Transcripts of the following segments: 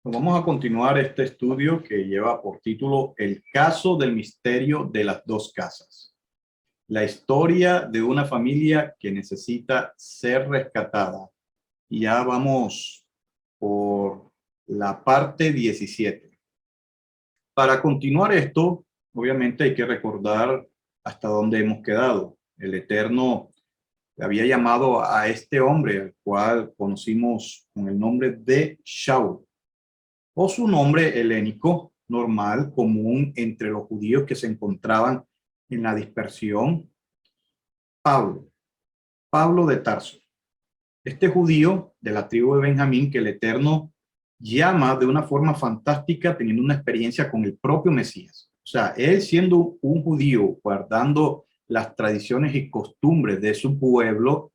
Vamos a continuar este estudio que lleva por título El caso del misterio de las dos casas. La historia de una familia que necesita ser rescatada. Y ya vamos por la parte 17. Para continuar esto, obviamente hay que recordar hasta dónde hemos quedado. El Eterno había llamado a este hombre, al cual conocimos con el nombre de Shaul, o su nombre helénico normal, común entre los judíos que se encontraban en la dispersión, Pablo de Tarso. Este judío de la tribu de Benjamín que el Eterno llama de una forma fantástica, teniendo una experiencia con el propio Mesías. O sea, él siendo un judío, guardando las tradiciones y costumbres de su pueblo,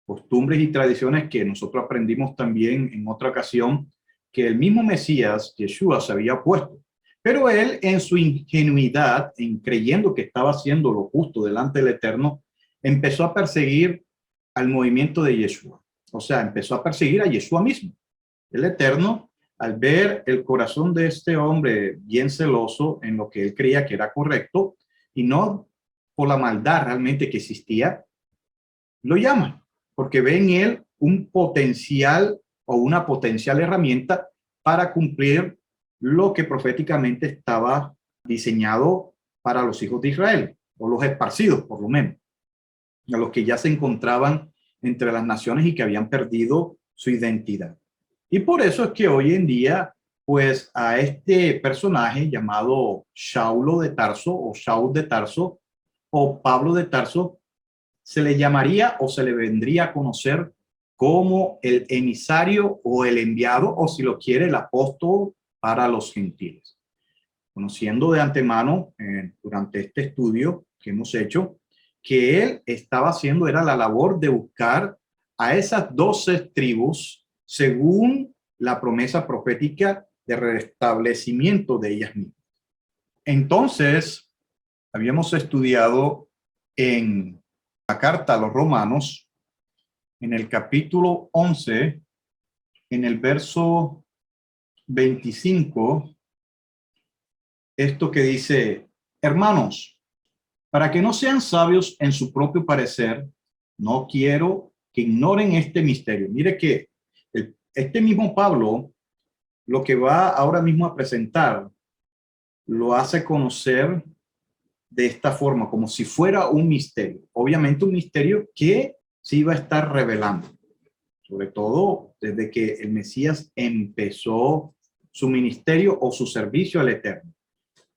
costumbres y tradiciones que nosotros aprendimos también en otra ocasión, que el mismo Mesías, Yeshua, se había puesto. Pero él, en su ingenuidad, en creyendo que estaba haciendo lo justo delante del Eterno, empezó a perseguir al movimiento de Yeshua. O sea, empezó a perseguir a Yeshua mismo. El Eterno, al ver el corazón de este hombre bien celoso en lo que él creía que era correcto, y no por la maldad realmente que existía, lo llama, porque ve en él un potencial o una potencial herramienta para cumplir lo que proféticamente estaba diseñado para los hijos de Israel, o los esparcidos por lo menos, a los que ya se encontraban entre las naciones y que habían perdido su identidad. Y por eso es que hoy en día, pues a este personaje llamado Saulo de Tarso o Saúl de Tarso o Pablo de Tarso, se le llamaría o se le vendría a conocer como el emisario o el enviado, o si lo quiere, el apóstol para los gentiles. Conociendo de antemano, durante este estudio que hemos hecho, que él estaba haciendo era la labor de buscar a esas 12 tribus según la promesa profética de restablecimiento de ellas mismas. Entonces, habíamos estudiado en la carta a los Romanos, en el capítulo 11, en el verso 25, esto que dice: hermanos, para que no sean sabios en su propio parecer, no quiero que ignoren este misterio. Mire que este mismo Pablo, lo que va ahora mismo a presentar, lo hace conocer de esta forma, como si fuera un misterio. Obviamente un misterio que se iba a estar revelando, sobre todo desde que el Mesías empezó su ministerio o su servicio al Eterno,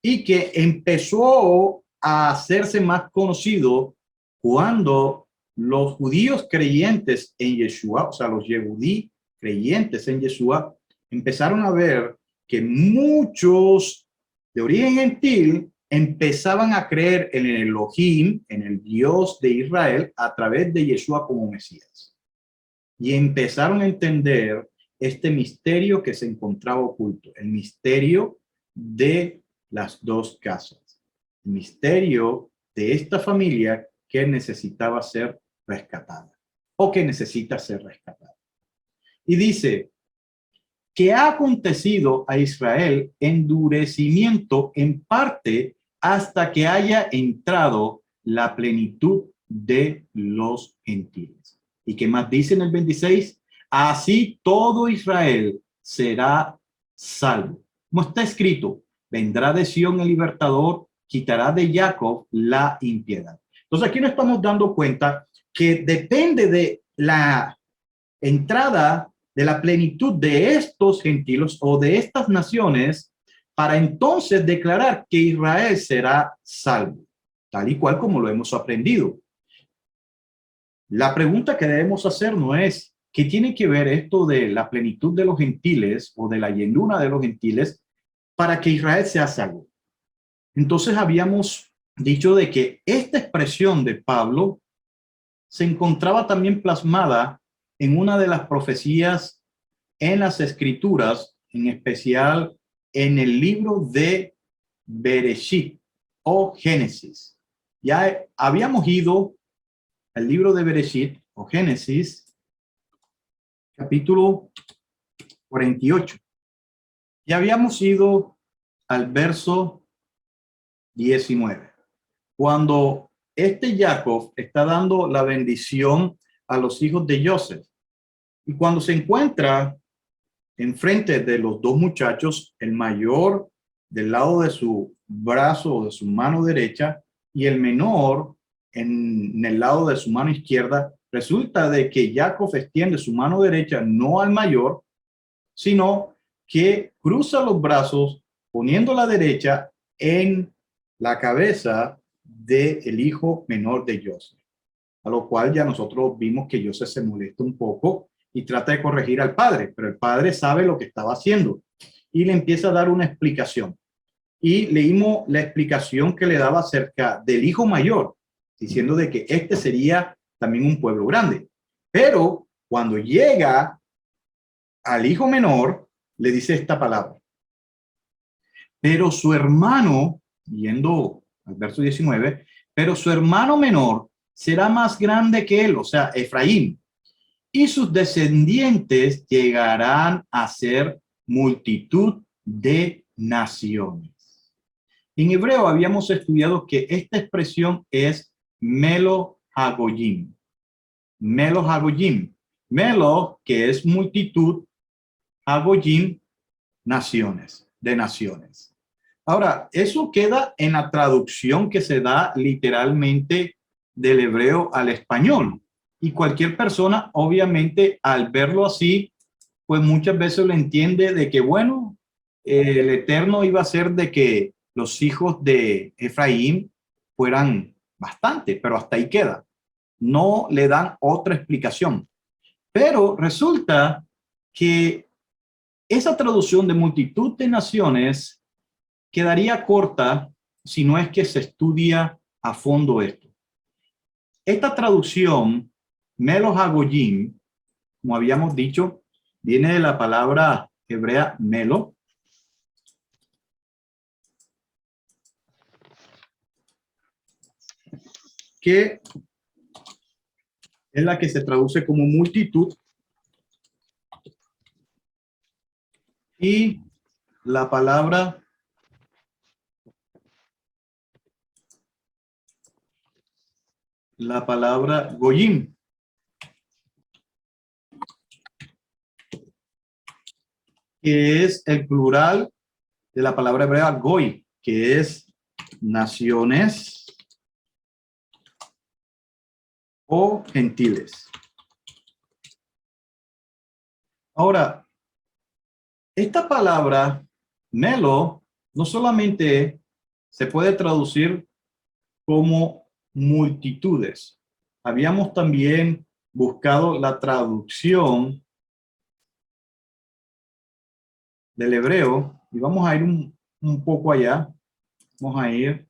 y que empezó a hacerse más conocido cuando los judíos creyentes en Yeshua, o sea, los yehudí creyentes en Yeshua, empezaron a ver que muchos de origen gentil empezaban a creer en el Elohim, en el Dios de Israel, a través de Yeshua como Mesías. Y empezaron a entender este misterio que se encontraba oculto, el misterio de las dos casas, el misterio de esta familia que necesitaba ser rescatada o que necesita ser rescatada. Y dice que ha acontecido a Israel endurecimiento en parte hasta que haya entrado la plenitud de los gentiles. ¿Y qué más dice en el 26? Así todo Israel será salvo. Como está escrito, vendrá de Sión el libertador, quitará de Jacob la impiedad. Entonces aquí nos estamos dando cuenta que depende de la entrada de la plenitud de estos gentiles o de estas naciones para entonces declarar que Israel será salvo, tal y cual como lo hemos aprendido. La pregunta que debemos hacer no es ¿qué tiene que ver esto de la plenitud de los gentiles o de la llenura de los gentiles para que Israel sea salvo? Entonces habíamos dicho de que esta expresión de Pablo se encontraba también plasmada en una de las profecías en las Escrituras, en especial en el libro de Bereshit o Génesis. Ya habíamos ido al libro de Bereshit o Génesis, capítulo 48. Y habíamos ido al verso 19. Cuando Jacob está dando la bendición a los hijos de Joseph. Y cuando se encuentra enfrente de los dos muchachos, el mayor del lado de su brazo o de su mano derecha y el menor en el lado de su mano izquierda, resulta de que Jacob extiende su mano derecha no al mayor, sino que cruza los brazos poniendo la derecha en la cabeza del hijo menor de Joseph. A lo cual ya nosotros vimos que Joseph se molesta un poco y trata de corregir al padre, pero el padre sabe lo que estaba haciendo y le empieza a dar una explicación. Y leímos la explicación que le daba acerca del hijo mayor, diciendo de que este sería también un pueblo grande. Pero cuando llega al hijo menor, le dice esta palabra. Pero su hermano, yendo al verso 19, pero su hermano menor será más grande que él, o sea, Efraín, y sus descendientes llegarán a ser multitud de naciones. En hebreo habíamos estudiado que esta expresión es Melo Hagoyim. Melo Hagoyim. Melo, que es multitud, Hagoyim, naciones, de naciones. Ahora, eso queda en la traducción que se da literalmente del hebreo al español. Y cualquier persona, obviamente, al verlo así, pues muchas veces lo entiende de que, bueno, el Eterno iba a ser de que los hijos de Efraín fueran bastante, pero hasta ahí queda. No le dan otra explicación. Pero resulta que esa traducción de multitud de naciones quedaría corta si no es que se estudia a fondo esto. Esta traducción, Melo Hagoyim, como habíamos dicho, viene de la palabra hebrea melo, que es la que se traduce como multitud, y la palabra goyim, que es el plural de la palabra hebrea goy, que es naciones o gentiles. Ahora, esta palabra melo no solamente se puede traducir como multitudes. Habíamos también buscado la traducción del hebreo y vamos a ir un poco allá. Vamos a ir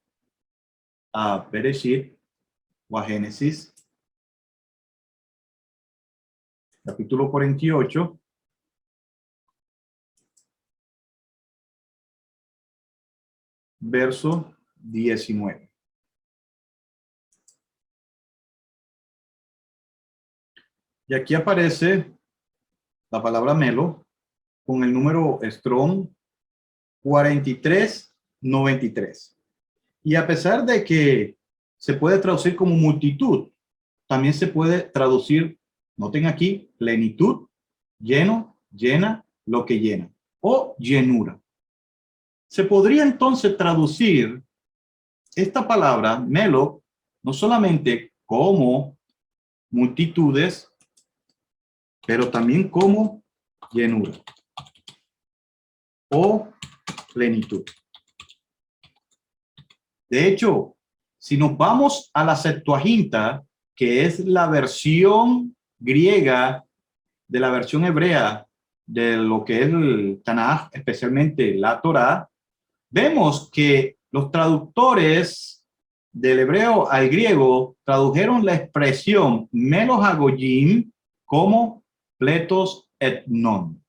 a Bereshit o a Génesis, capítulo 48. Verso 19. Y aquí aparece la palabra melo con el número Strong 4393. Y a pesar de que se puede traducir como multitud, también se puede traducir, noten aquí, plenitud, lleno, llena, lo que llena, o llenura. Se podría entonces traducir esta palabra melo no solamente como multitudes, pero también como llenura o plenitud. De hecho, si nos vamos a la Septuaginta, que es la versión griega de la versión hebrea de lo que es el Tanaj, especialmente la Torá, vemos que los traductores del hebreo al griego tradujeron la expresión melos hagoyim como pletos et non,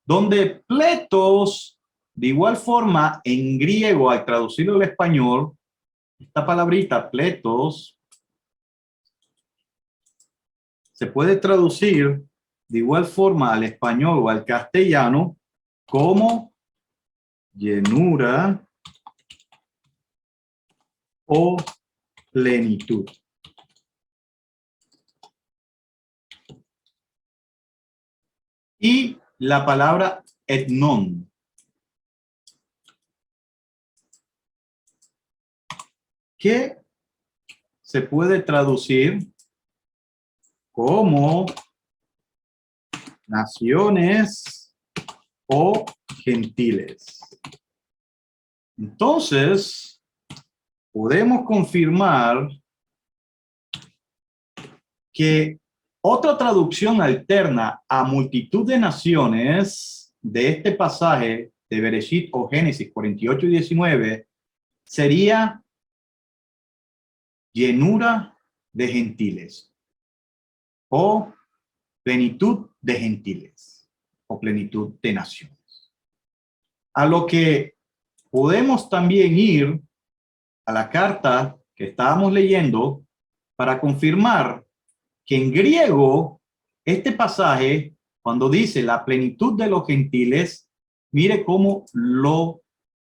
donde pletos, de igual forma, en griego, al traducirlo al español, esta palabrita pletos se puede traducir de igual forma al español o al castellano como llenura o plenitud. Y la palabra etnon, que se puede traducir como naciones o gentiles. Entonces, podemos confirmar que otra traducción alterna a multitud de naciones de este pasaje de Bereshit o Génesis 48 y 19 sería llenura de gentiles o plenitud de gentiles o plenitud de naciones. A lo que podemos también ir a la carta que estábamos leyendo para confirmar que en griego este pasaje, cuando dice la plenitud de los gentiles, mire cómo lo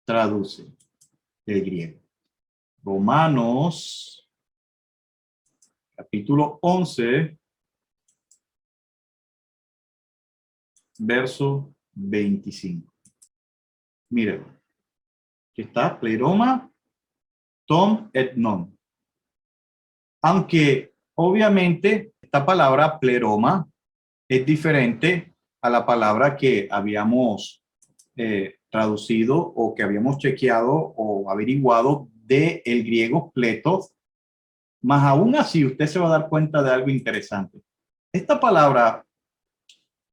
traduce el griego. Romanos, capítulo 11, verso 25. Mire, que está pleroma, tom et non. Aunque obviamente esta palabra pleroma es diferente a la palabra que habíamos traducido o que habíamos chequeado o averiguado del griego pletos, más aún así usted se va a dar cuenta de algo interesante. Esta palabra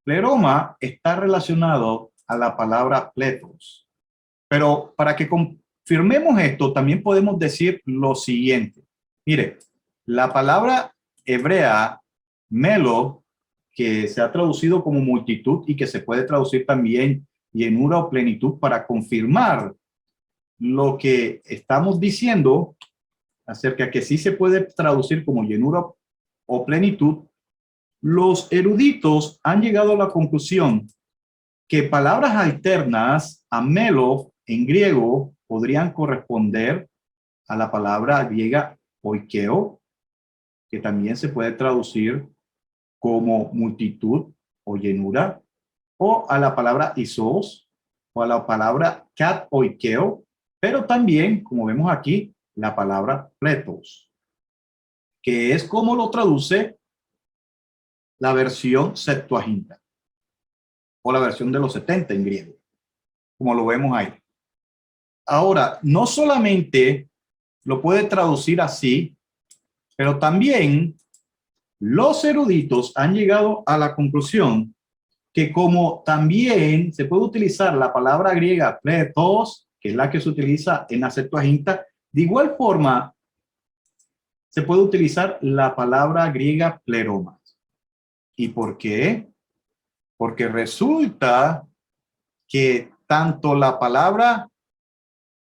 pleroma está relacionado a la palabra pletos, pero para que confirmemos esto también podemos decir lo siguiente. Mire, la palabra hebrea melo, que se ha traducido como multitud y que se puede traducir también llenura o plenitud, para confirmar lo que estamos diciendo acerca que sí se puede traducir como llenura o plenitud. Los eruditos han llegado a la conclusión que palabras alternas a melo en griego podrían corresponder a la palabra griega oikeo, que también se puede traducir como multitud o llenura, o a la palabra isos, o a la palabra kat oikeo, pero también, como vemos aquí, la palabra pletos, que es como lo traduce la versión Septuaginta, o la versión de los 70 en griego, como lo vemos ahí. Ahora, no solamente lo puede traducir así, pero también los eruditos han llegado a la conclusión que como también se puede utilizar la palabra griega pletos, que es la que se utiliza en la Septuaginta, de igual forma se puede utilizar la palabra griega pleroma. ¿Y por qué? Porque resulta que tanto la palabra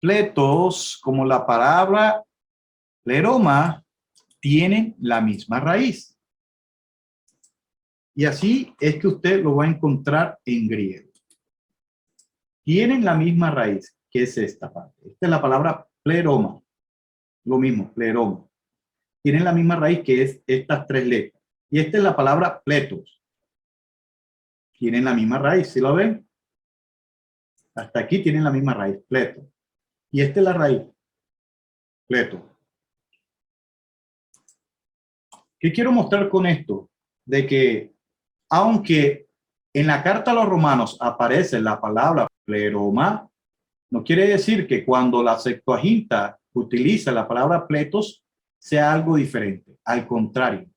pletos como la palabra pleroma tienen la misma raíz. Y así es que usted lo va a encontrar en griego. Tienen la misma raíz, que es esta parte. Esta es la palabra pleroma. Lo mismo, pleroma. Tienen la misma raíz, que es estas tres letras. Y esta es la palabra pletos. Tienen la misma raíz, ¿sí lo ven? Hasta aquí tienen la misma raíz, pleto. Y esta es la raíz, pleto. ¿Qué quiero mostrar con esto? De que aunque en la carta a los romanos aparece la palabra pleroma, no quiere decir que cuando la Septuaginta utiliza la palabra pletos sea algo diferente. Al contrario,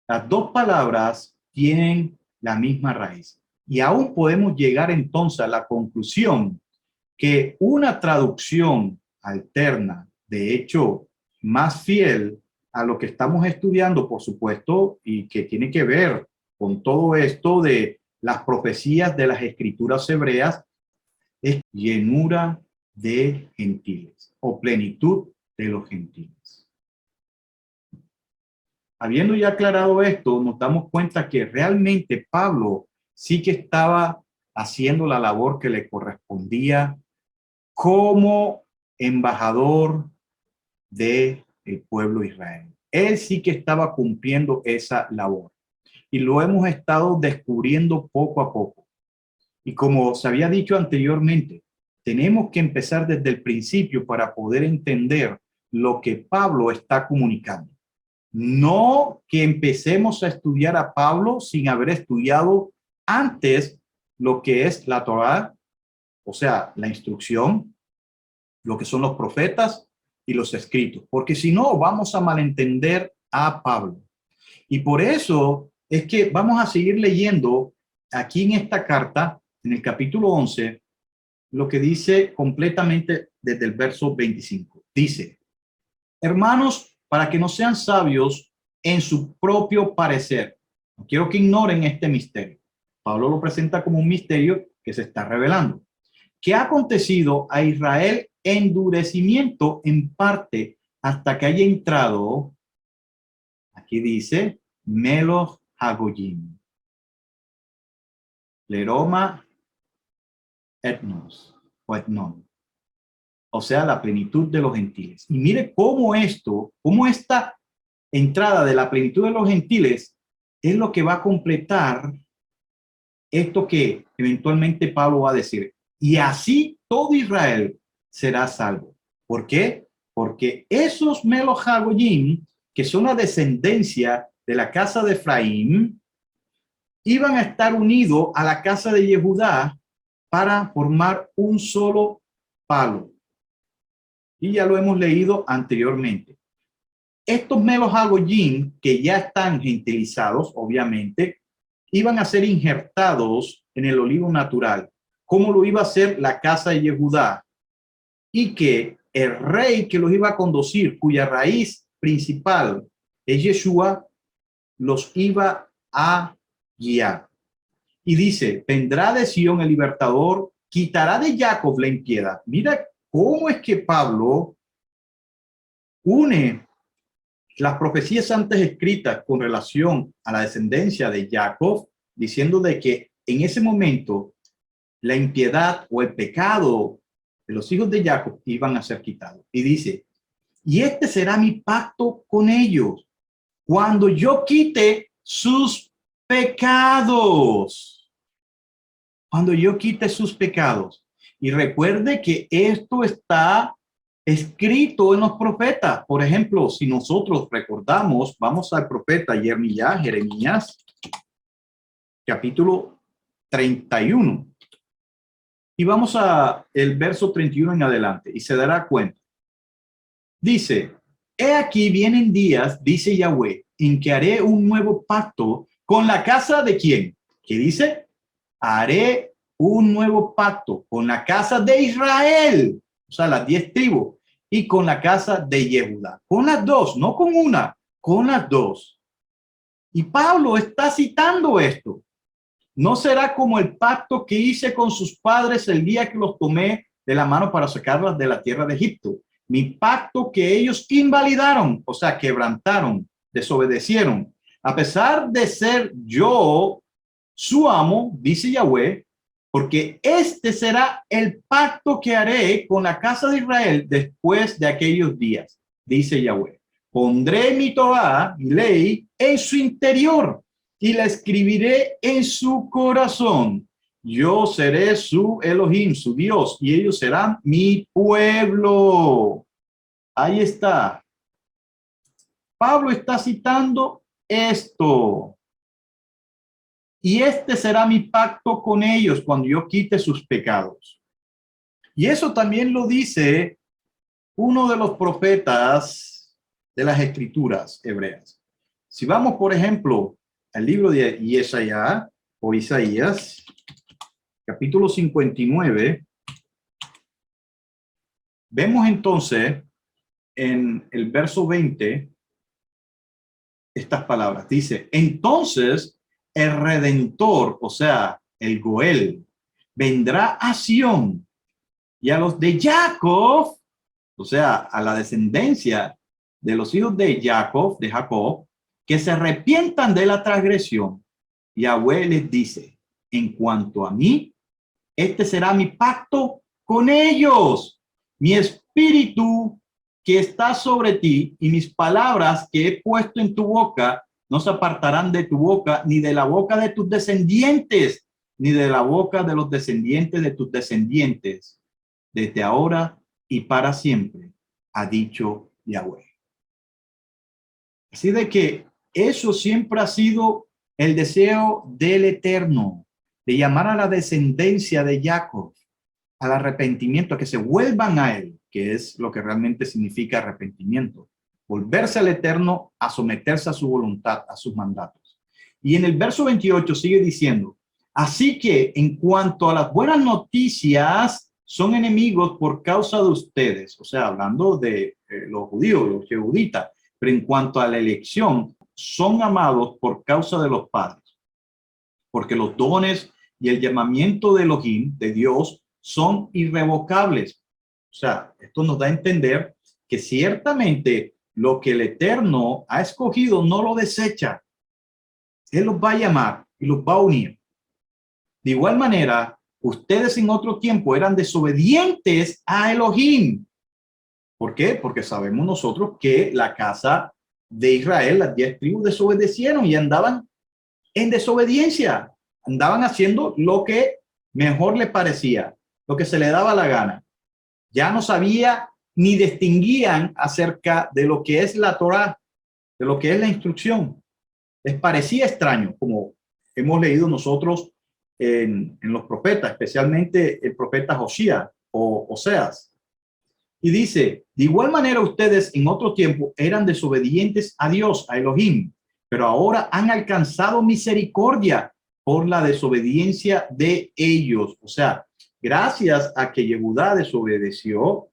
las dos palabras tienen la misma raíz. Y aún podemos llegar entonces a la conclusión que una traducción alterna, de hecho, más fiel a lo que estamos estudiando, por supuesto, y que tiene que ver con todo esto de las profecías de las escrituras hebreas, es llenura de gentiles o plenitud de los gentiles. Habiendo ya aclarado esto, nos damos cuenta que realmente Pablo sí que estaba haciendo la labor que le correspondía como embajador del pueblo de Israel. Él sí que estaba cumpliendo esa labor. Y lo hemos estado descubriendo poco a poco. Y como se había dicho anteriormente, tenemos que empezar desde el principio para poder entender lo que Pablo está comunicando. No que empecemos a estudiar a Pablo sin haber estudiado antes lo que es la Torá, o sea, la instrucción, lo que son los profetas y los escritos, porque si no vamos a malentender a Pablo. Y por eso es que vamos a seguir leyendo aquí en esta carta, en el capítulo 11, lo que dice completamente desde el verso 25. Dice: hermanos, para que no sean sabios en su propio parecer. No quiero que ignoren este misterio. Pablo lo presenta como un misterio que se está revelando. ¿Qué ha acontecido a Israel? Endurecimiento en parte hasta que haya entrado, aquí dice, Meloch Hagoyim, Leroma Etnos, o Etnon, o sea, la plenitud de los gentiles. Y mire cómo esta entrada de la plenitud de los gentiles es lo que va a completar esto que eventualmente Pablo va a decir. Y así todo Israel será salvo. ¿Por qué? Porque esos Meloch Hagoyim, que son la descendencia de la casa de Efraín, iban a estar unidos a la casa de Yehudá para formar un solo palo. Y ya lo hemos leído anteriormente. Estos Meloch Hagoyim, que ya están gentilizados, obviamente, iban a ser injertados en el olivo natural, como lo iba a hacer la casa de Yehudá, y que el rey que los iba a conducir, cuya raíz principal es Yeshua, los iba a guiar. Y dice: vendrá de Sion el libertador, quitará de Jacob la impiedad. Mira cómo es que Pablo une las profecías antes escritas con relación a la descendencia de Jacob, diciendo de que en ese momento la impiedad o el pecado de los hijos de Jacob iban a ser quitados. Y dice: y este será mi pacto con ellos cuando yo quite sus pecados. Cuando yo quite sus pecados. Y recuerde que esto está escrito en los profetas. Por ejemplo, si nosotros recordamos, vamos al profeta Jeremías, capítulo 31. Y vamos a el verso 31 en adelante y se dará cuenta. Dice: he aquí vienen días, dice Yahweh, en que haré un nuevo pacto con la casa de ¿quién? ¿Qué dice? Haré un nuevo pacto con la casa de Israel, o sea, las 10 tribus, y con la casa de Yehudá. Con las dos, no con una, con las dos. Y Pablo está citando esto. No será como el pacto que hice con sus padres el día que los tomé de la mano para sacarlas de la tierra de Egipto. Mi pacto que ellos invalidaron, o sea, quebrantaron, desobedecieron. A pesar de ser yo su amo, dice Yahweh, porque este será el pacto que haré con la casa de Israel después de aquellos días, dice Yahweh. Pondré mi Torah, mi ley, en su interior y la escribiré en su corazón. Yo seré su Elohim, su Dios, y ellos serán mi pueblo. Ahí está. Pablo está citando esto. Y este será mi pacto con ellos cuando yo quite sus pecados. Y eso también lo dice uno de los profetas de las escrituras hebreas. Si vamos, por ejemplo, al libro de Isaías, capítulo 59, vemos entonces en el verso 20 estas palabras. Dice: entonces el Redentor, o sea, el Goel, vendrá a Sión, y a los de Jacob, o sea, a la descendencia de los hijos de Jacob, que se arrepientan de la transgresión. Yahweh les dice: en cuanto a mí, este será mi pacto con ellos. Mi espíritu que está sobre ti y mis palabras que he puesto en tu boca no se apartarán de tu boca, ni de la boca de tus descendientes, ni de la boca de los descendientes de tus descendientes, desde ahora y para siempre, ha dicho Yahweh. Así de que eso siempre ha sido el deseo del Eterno, de llamar a la descendencia de Jacob al arrepentimiento, a que se vuelvan a él, que es lo que realmente significa arrepentimiento, volverse al Eterno, a someterse a su voluntad, a sus mandatos. Y en el verso 28 sigue diciendo, así que en cuanto a las buenas noticias, son enemigos por causa de ustedes, o sea, hablando de los judíos, los yehuditas, pero en cuanto a la elección, son amados por causa de los padres, porque los dones y el llamamiento de Elohim, de Dios, son irrevocables. O sea, esto nos da a entender que ciertamente lo que el Eterno ha escogido no lo desecha. Él los va a llamar y los va a unir. De igual manera, ustedes en otro tiempo eran desobedientes a Elohim. ¿Por qué? Porque sabemos nosotros que la casa de Israel, las 10 tribus desobedecieron y andaban en desobediencia. Andaban haciendo lo que mejor les parecía, lo que se le daba la gana. Ya no sabía ni distinguían acerca de lo que es la Torá, de lo que es la instrucción. Les parecía extraño, como hemos leído nosotros en los profetas, especialmente el profeta Josías o Oseas. Y dice, de igual manera ustedes en otro tiempo eran desobedientes a Dios, a Elohim, pero ahora han alcanzado misericordia por la desobediencia de ellos. O sea, gracias a que Yehudá desobedeció,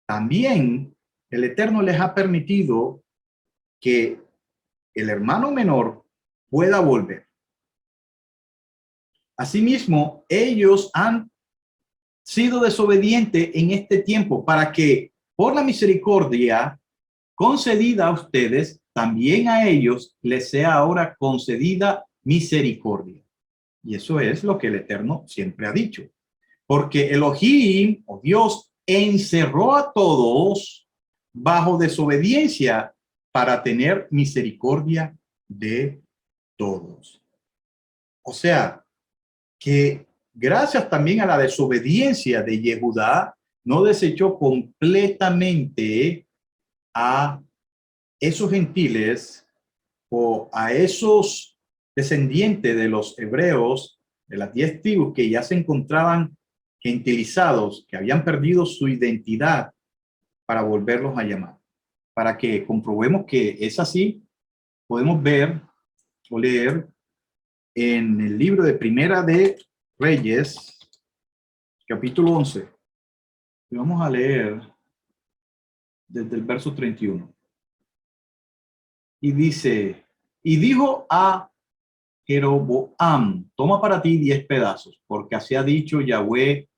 también el Eterno les ha permitido que el hermano menor pueda volver. Asimismo, ellos han sido desobedientes en este tiempo para que por la misericordia concedida a ustedes, también a ellos les sea ahora concedida misericordia. Y eso es lo que el Eterno siempre ha dicho. Porque Elohim, o Dios, encerró a todos bajo desobediencia para tener misericordia de todos. O sea, que gracias también a la desobediencia de Yehudá, no desechó completamente a esos gentiles o a esos descendientes de los hebreos, de las 10 tribus que ya se encontraban gentilizados, que habían perdido su identidad, para volverlos a llamar. Para que comprobemos que es así, podemos ver o leer en el libro de Primera de Reyes, capítulo 11. Y vamos a leer desde el verso 31. Y dice, y dijo a Jeroboam, toma para ti 10 pedazos, porque así ha dicho Yahweh,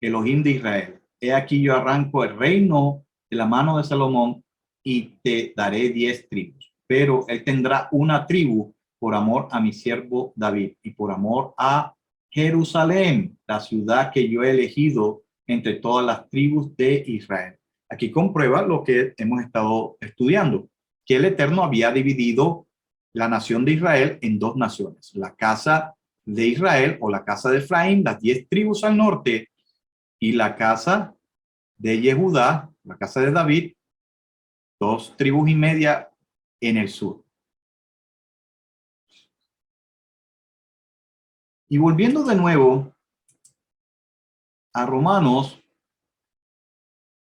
Elohim de Israel. He aquí yo arranco el reino de la mano de Salomón y te daré 10 tribus. Pero él tendrá una tribu por amor a mi siervo David y por amor a Jerusalén, la ciudad que yo he elegido entre todas las tribus de Israel. Aquí comprueba lo que hemos estado estudiando, que el Eterno había dividido la nación de Israel en dos naciones, la casa de Israel o la casa de Efraín, las 10 tribus al norte, y la casa de Yehudá, la casa de David, 2 tribus y media en el sur. Y volviendo de nuevo a Romanos,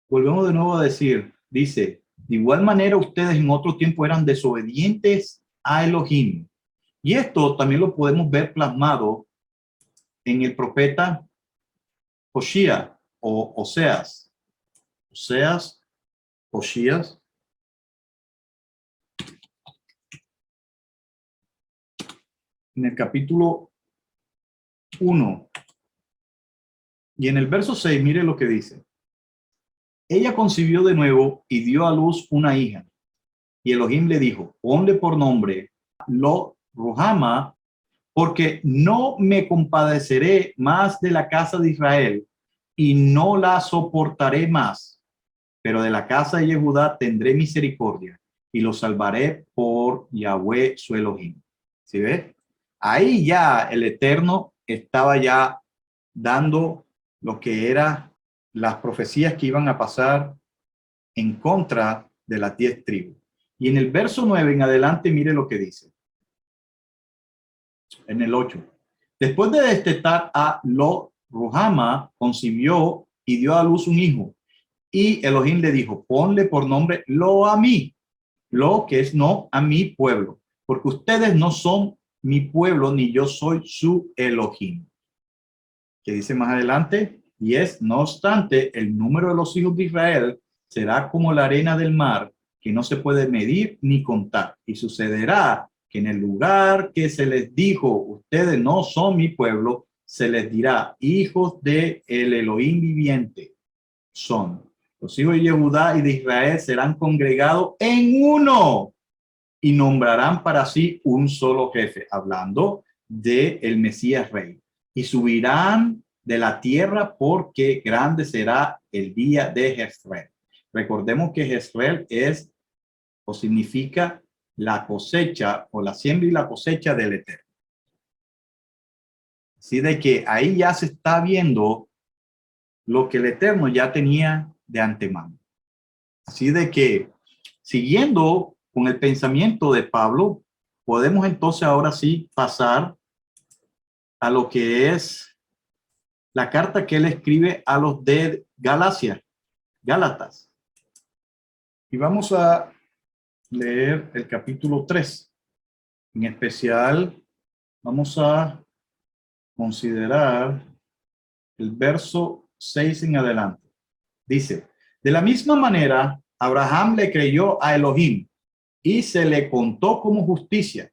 volvemos de nuevo a decir, dice, de igual manera ustedes en otro tiempo eran desobedientes a Elohim. Y esto también lo podemos ver plasmado en el profeta Josías o Oseas. Josías. En el capítulo 1 y en el verso 6, mire lo que dice. Ella concibió de nuevo y dio a luz una hija. Y Elohim le dijo, ponle por nombre Lo Ruhama, porque no me compadeceré más de la casa de Israel, y no la soportaré más. Pero de la casa de Judá tendré misericordia y los salvaré por Yahweh su Elohim. ¿Sí ves? Ahí ya el Eterno estaba ya dando lo que eran las profecías que iban a pasar en contra de las 10 tribus. Y en el verso 9 en adelante, mire lo que dice. En el 8. Después de destetar a Lo, Ruhama concibió y dio a luz un hijo. Y Elohim le dijo, ponle por nombre Lo a mí, Lo que es no a mi pueblo, porque ustedes no son mi pueblo, ni yo soy su Elohim. Que dice más adelante, y es, no obstante, el número de los hijos de Israel será como la arena del mar, que no se puede medir ni contar. Y sucederá que en el lugar que se les dijo, ustedes no son mi pueblo, se les dirá, hijos de el Elohim viviente son. Los hijos de Judá y de Israel serán congregados en uno y nombrarán para sí un solo jefe, hablando de el Mesías Rey. Y subirán de la tierra porque grande será el día de Jezreel. Recordemos que Jezreel es o significa la cosecha o la siembra y la cosecha del Eterno. Así de que ahí ya se está viendo lo que el Eterno ya tenía de antemano. Así de que, siguiendo con el pensamiento de Pablo, podemos entonces ahora sí pasar a lo que es la carta que él escribe a los de Galacia, Gálatas. Y vamos a leer el capítulo 3. En especial, vamos a considerar el verso 6 en adelante. Dice, de la misma manera, Abraham le creyó a Elohim y se le contó como justicia.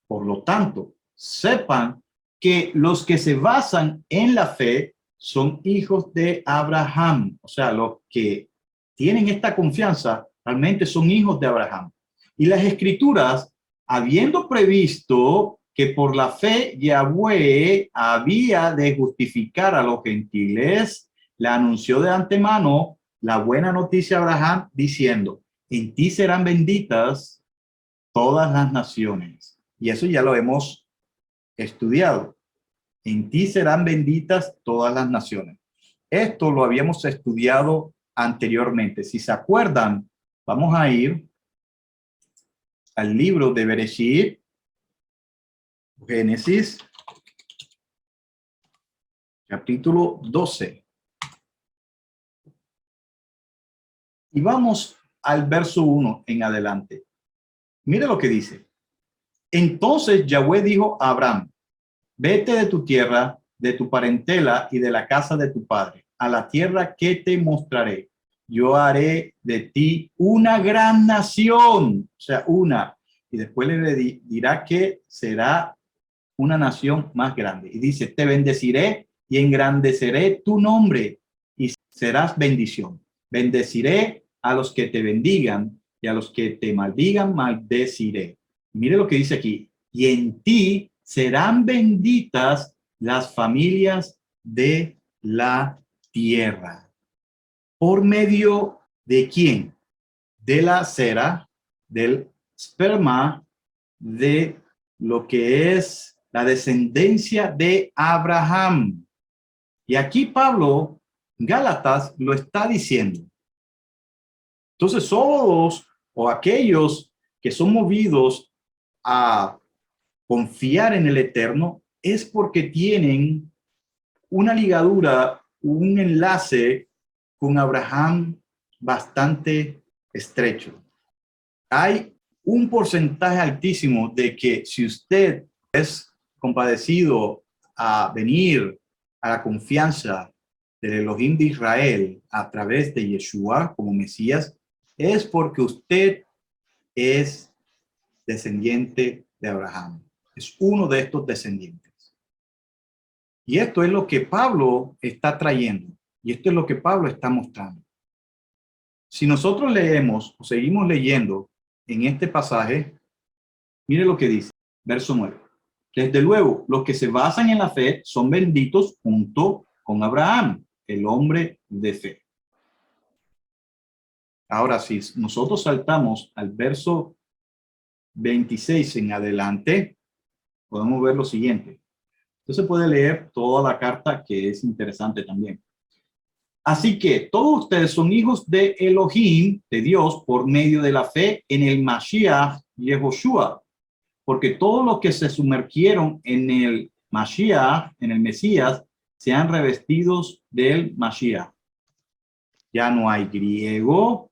Por lo tanto, sepan que los que se basan en la fe son hijos de Abraham. O sea, los que tienen esta confianza realmente son hijos de Abraham. Y las escrituras, habiendo previsto que por la fe Yahweh había de justificar a los gentiles, le anunció de antemano la buena noticia a Abraham diciendo, en ti serán benditas todas las naciones. Y eso ya lo hemos estudiado. En ti serán benditas todas las naciones. Esto lo habíamos estudiado anteriormente. Si se acuerdan, vamos a ir al libro de Bereshit, Génesis, capítulo 12. Y vamos al verso 1 en adelante. Mire lo que dice. Entonces Yahweh dijo a Abraham, vete de tu tierra, de tu parentela y de la casa de tu padre, a la tierra que te mostraré. Yo haré de ti una gran nación, o sea, una. Y después le dirá que será una nación más grande. Y dice, te bendeciré y engrandeceré tu nombre y serás bendición. Bendeciré a los que te bendigan y a los que te maldigan, maldeciré. Mire lo que dice aquí. Y en ti serán benditas las familias de la tierra. ¿Por medio de quién? De la cera, del esperma, de lo que es la descendencia de Abraham. Y aquí Pablo, Gálatas, lo está diciendo. Entonces, todos o aquellos que son movidos a confiar en el Eterno es porque tienen una ligadura, un enlace con Abraham bastante estrecho. Hay un porcentaje altísimo de que si usted es compadecido a venir a la confianza del Elohim de Israel a través de Yeshua como Mesías, es porque usted es descendiente de Abraham. Es uno de estos descendientes. Y esto es lo que Pablo está trayendo. Y esto es lo que Pablo está mostrando. Si nosotros leemos o seguimos leyendo en este pasaje, mire lo que dice, verso 9. Desde luego, los que se basan en la fe son benditos junto con Abraham. el hombre de fe. Ahora, si nosotros saltamos al verso 26 en adelante, podemos ver lo siguiente. Entonces puede leer toda la carta, que es interesante también. Así que todos ustedes son hijos de Elohim, de Dios, por medio de la fe en el Mashiach Yehoshua. Porque todos los que se sumergieron en el Mashiach, en el Mesías, se han revestidos del Mashiach. Ya no hay griego,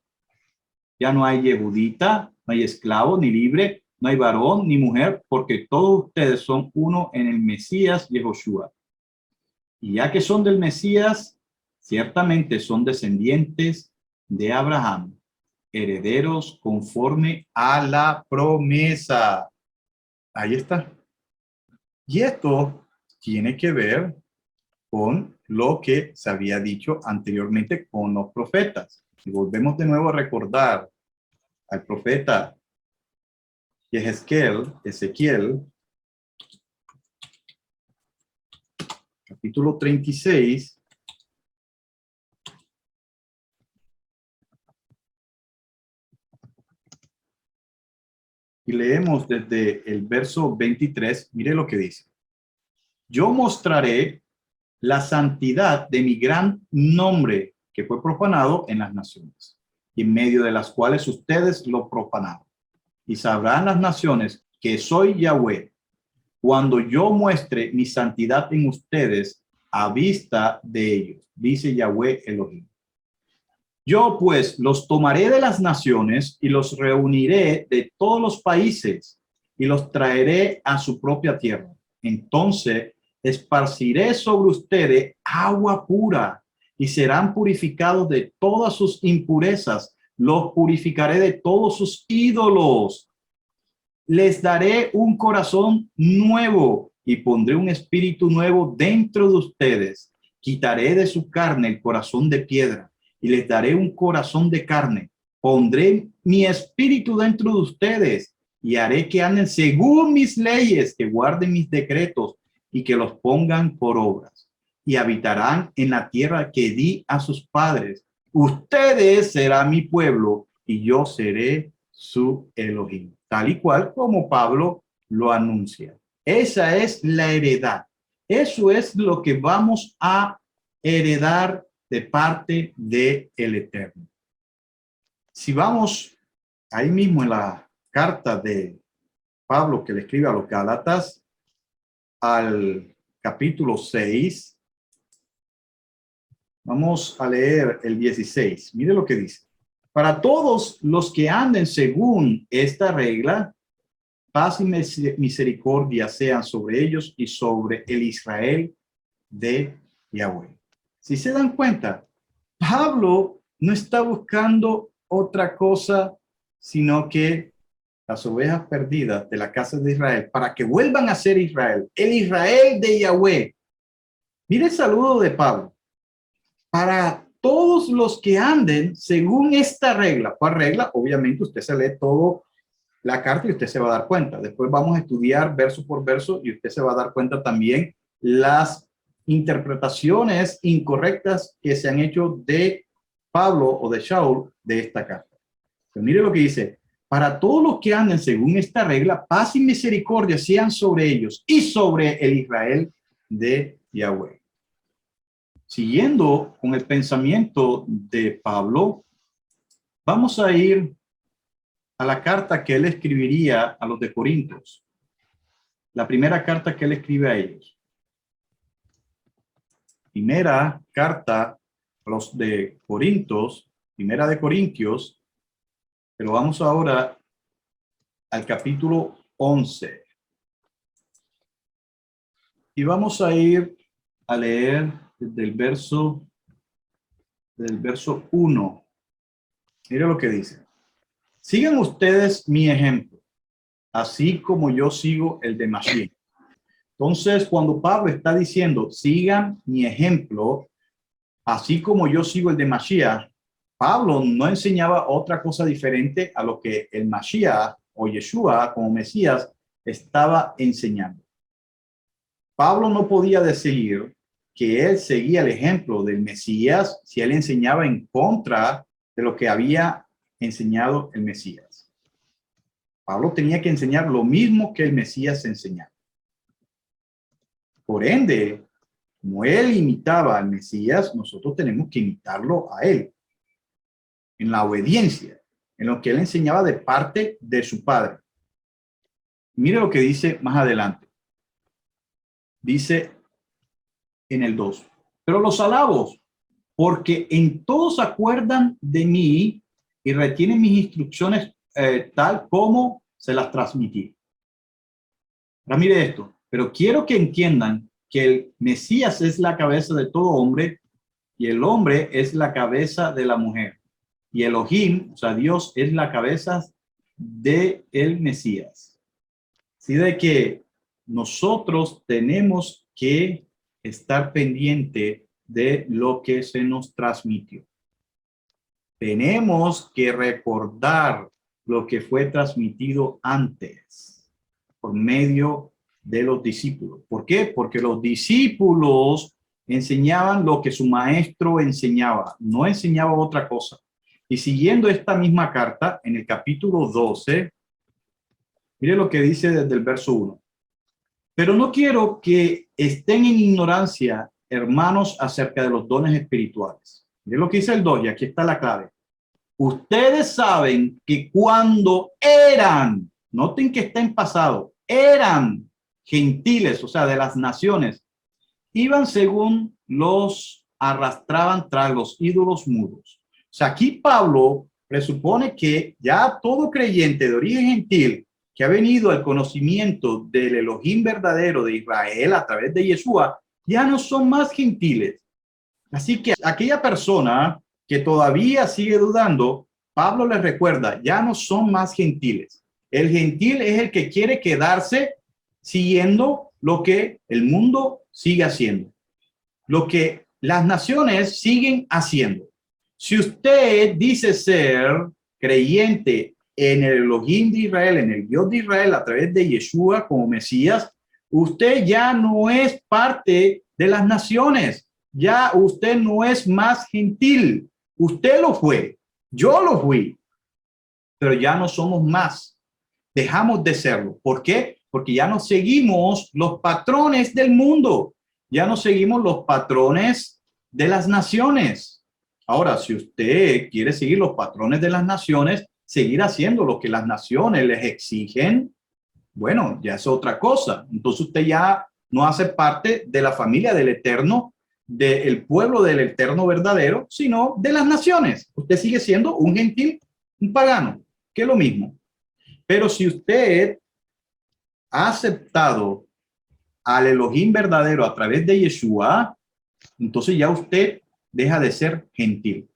ya no hay yehudita, no hay esclavo ni libre, no hay varón ni mujer, porque todos ustedes son uno en el Mesías Yehoshua. Y ya que son del Mesías, ciertamente son descendientes de Abraham, herederos conforme a la promesa. Ahí está. Y esto tiene que ver con lo que se había dicho anteriormente con los profetas. Y volvemos de nuevo a recordar al profeta Ezequiel, capítulo 36. Y leemos desde el verso 23, mire lo que dice. Yo mostraré la santidad de mi gran nombre que fue profanado en las naciones, y en medio de las cuales ustedes lo profanaron. Y sabrán las naciones que soy Yahweh, cuando yo muestre mi santidad en ustedes a vista de ellos, dice Yahweh Elohim. Yo pues los tomaré de las naciones y los reuniré de todos los países y los traeré a su propia tierra. Entonces esparciré sobre ustedes agua pura y serán purificados de todas sus impurezas. Los purificaré de todos sus ídolos. Les daré un corazón nuevo y pondré un espíritu nuevo dentro de ustedes. Quitaré de su carne el corazón de piedra y les daré un corazón de carne. Pondré mi espíritu dentro de ustedes y haré que anden según mis leyes, que guarden mis decretos y que los pongan por obras. Y habitarán en la tierra que di a sus padres. Ustedes serán mi pueblo y yo seré su Elohim. Tal y cual como Pablo lo anuncia. Esa es la heredad. Eso es lo que vamos a heredar de parte del Eterno. Si vamos ahí mismo en la carta de Pablo que le escribe a los Gálatas, al capítulo 6, vamos a leer el 16. Mire lo que dice. Para todos los que anden según esta regla, paz y misericordia sean sobre ellos y sobre el Israel de Yahweh. Si se dan cuenta, Pablo no está buscando otra cosa, sino que las ovejas perdidas de la casa de Israel, para que vuelvan a ser Israel, el Israel de Yahweh. Mire el saludo de Pablo. Para todos los que anden según esta regla. ¿Cuál regla? Obviamente usted se lee todo la carta y usted se va a dar cuenta. Después vamos a estudiar verso por verso y usted se va a dar cuenta también las interpretaciones incorrectas que se han hecho de Pablo o de Shaul de esta carta. Pero mire lo que dice. Para todos los que anden según esta regla, paz y misericordia sean sobre ellos y sobre el Israel de Yahweh. Siguiendo con el pensamiento de Pablo, vamos a ir a la carta que él escribiría a los de Corintios. La primera carta que él escribe a ellos. Primera carta a los de Corintios, primera de Corintios, pero vamos ahora al capítulo 11. Y vamos a ir a leer del verso 1. Mira lo que dice. Sigan ustedes mi ejemplo, así como yo sigo el de Mashiach. Entonces, cuando Pablo está diciendo, sigan mi ejemplo, así como yo sigo el de Mashiach, Pablo no enseñaba otra cosa diferente a lo que el Mashiach o Yeshua como Mesías estaba enseñando. Pablo no podía decir que él seguía el ejemplo del Mesías si él enseñaba en contra de lo que había enseñado el Mesías. Pablo tenía que enseñar lo mismo que el Mesías enseñaba. Por ende, como él imitaba al Mesías, nosotros tenemos que imitarlo a él en la obediencia, en lo que él enseñaba de parte de su padre. Mire lo que dice más adelante. Dice en el 2, pero los alabo, porque en todos se acuerdan de mí y retienen mis instrucciones tal como se las transmití. Ahora mire esto, pero quiero que entiendan que el Mesías es la cabeza de todo hombre y el hombre es la cabeza de la mujer. Y Elohim, o sea, Dios es la cabeza de el Mesías. Así de que nosotros tenemos que estar pendiente de lo que se nos transmitió. Tenemos que recordar lo que fue transmitido antes por medio de los discípulos. ¿Por qué? Porque los discípulos enseñaban lo que su maestro enseñaba, no enseñaba otra cosa. Y siguiendo esta misma carta, en el capítulo 12, mire lo que dice desde el verso 1. Pero no quiero que estén en ignorancia, hermanos, acerca de los dones espirituales. Mire lo que dice el 2, y aquí está la clave. Ustedes saben que cuando eran, noten que está en pasado, eran gentiles, o sea, de las naciones, iban según los arrastraban tras los ídolos mudos. O sea, aquí Pablo presupone que ya todo creyente de origen gentil que ha venido al conocimiento del Elohim verdadero de Israel a través de Yeshua, ya no son más gentiles. Así que aquella persona que todavía sigue dudando, Pablo les recuerda, ya no son más gentiles. El gentil es el que quiere quedarse siguiendo lo que el mundo sigue haciendo, lo que las naciones siguen haciendo. Si usted dice ser creyente en el Elohim de Israel, en el Dios de Israel a través de Yeshua como Mesías, usted ya no es parte de las naciones. Ya usted no es más gentil. Usted lo fue. Yo lo fui. Pero ya no somos más. Dejamos de serlo. ¿Por qué? Porque ya no seguimos los patrones del mundo. Ya no seguimos los patrones de las naciones. Ahora, si usted quiere seguir los patrones de las naciones, seguir haciendo lo que las naciones les exigen, bueno, ya es otra cosa. Entonces usted ya no hace parte de la familia del Eterno, del pueblo del Eterno verdadero, sino de las naciones. Usted sigue siendo un gentil, un pagano, que es lo mismo. Pero si usted ha aceptado al Elohim verdadero a través de Yeshua, entonces ya usted deja de ser gentil.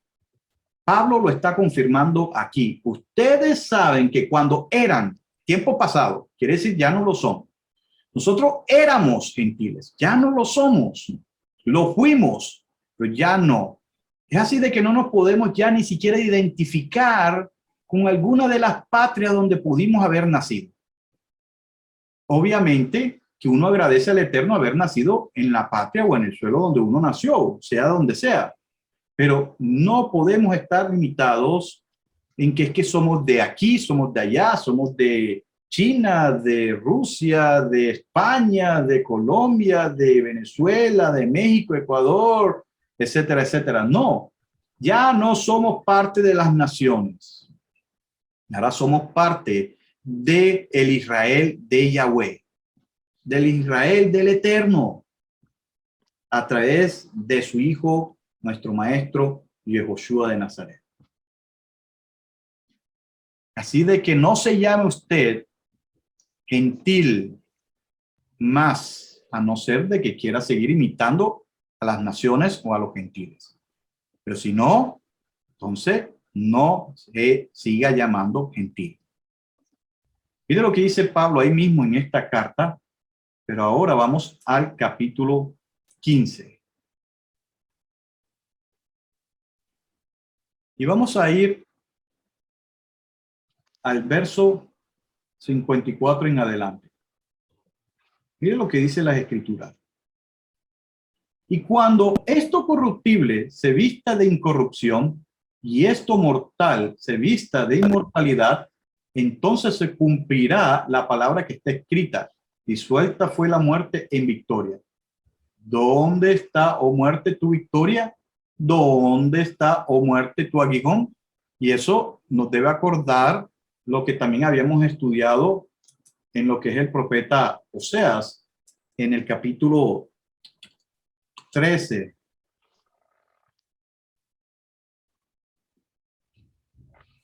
Pablo lo está confirmando aquí. Ustedes saben que cuando eran, tiempo pasado, quiere decir ya no lo son. Nosotros éramos gentiles, ya no lo somos. Lo fuimos, pero ya no. Es así de que no nos podemos ya ni siquiera identificar con alguna de las patrias donde pudimos haber nacido. Obviamente que uno agradece al Eterno haber nacido en la patria o en el suelo donde uno nació, sea donde sea. Pero no podemos estar limitados en que es que somos de aquí, somos de allá, somos de China, de Rusia, de España, de Colombia, de Venezuela, de México, Ecuador, etcétera, etcétera. No, ya no somos parte de las naciones. Ahora somos parte de el Israel de Yahweh, del Israel del Eterno, a través de su Hijo, nuestro Maestro, Yehoshua de Nazaret. Así de que no se llame usted gentil más, a no ser de que quiera seguir imitando a las naciones o a los gentiles. Pero si no, entonces no se siga llamando gentil. Mire lo que dice Pablo ahí mismo en esta carta, pero ahora vamos al capítulo 15. Y vamos a ir al verso 54 en adelante. Mire lo que dice las Escrituras. Y cuando esto corruptible se vista de incorrupción y esto mortal se vista de inmortalidad, entonces se cumplirá la palabra que está escrita: disuelta fue la muerte en victoria. ¿Dónde está, oh muerte, tu victoria? ¿Dónde está, oh muerte, tu aguijón? Y eso nos debe acordar lo que también habíamos estudiado en lo que es el profeta Oseas, en el capítulo 13.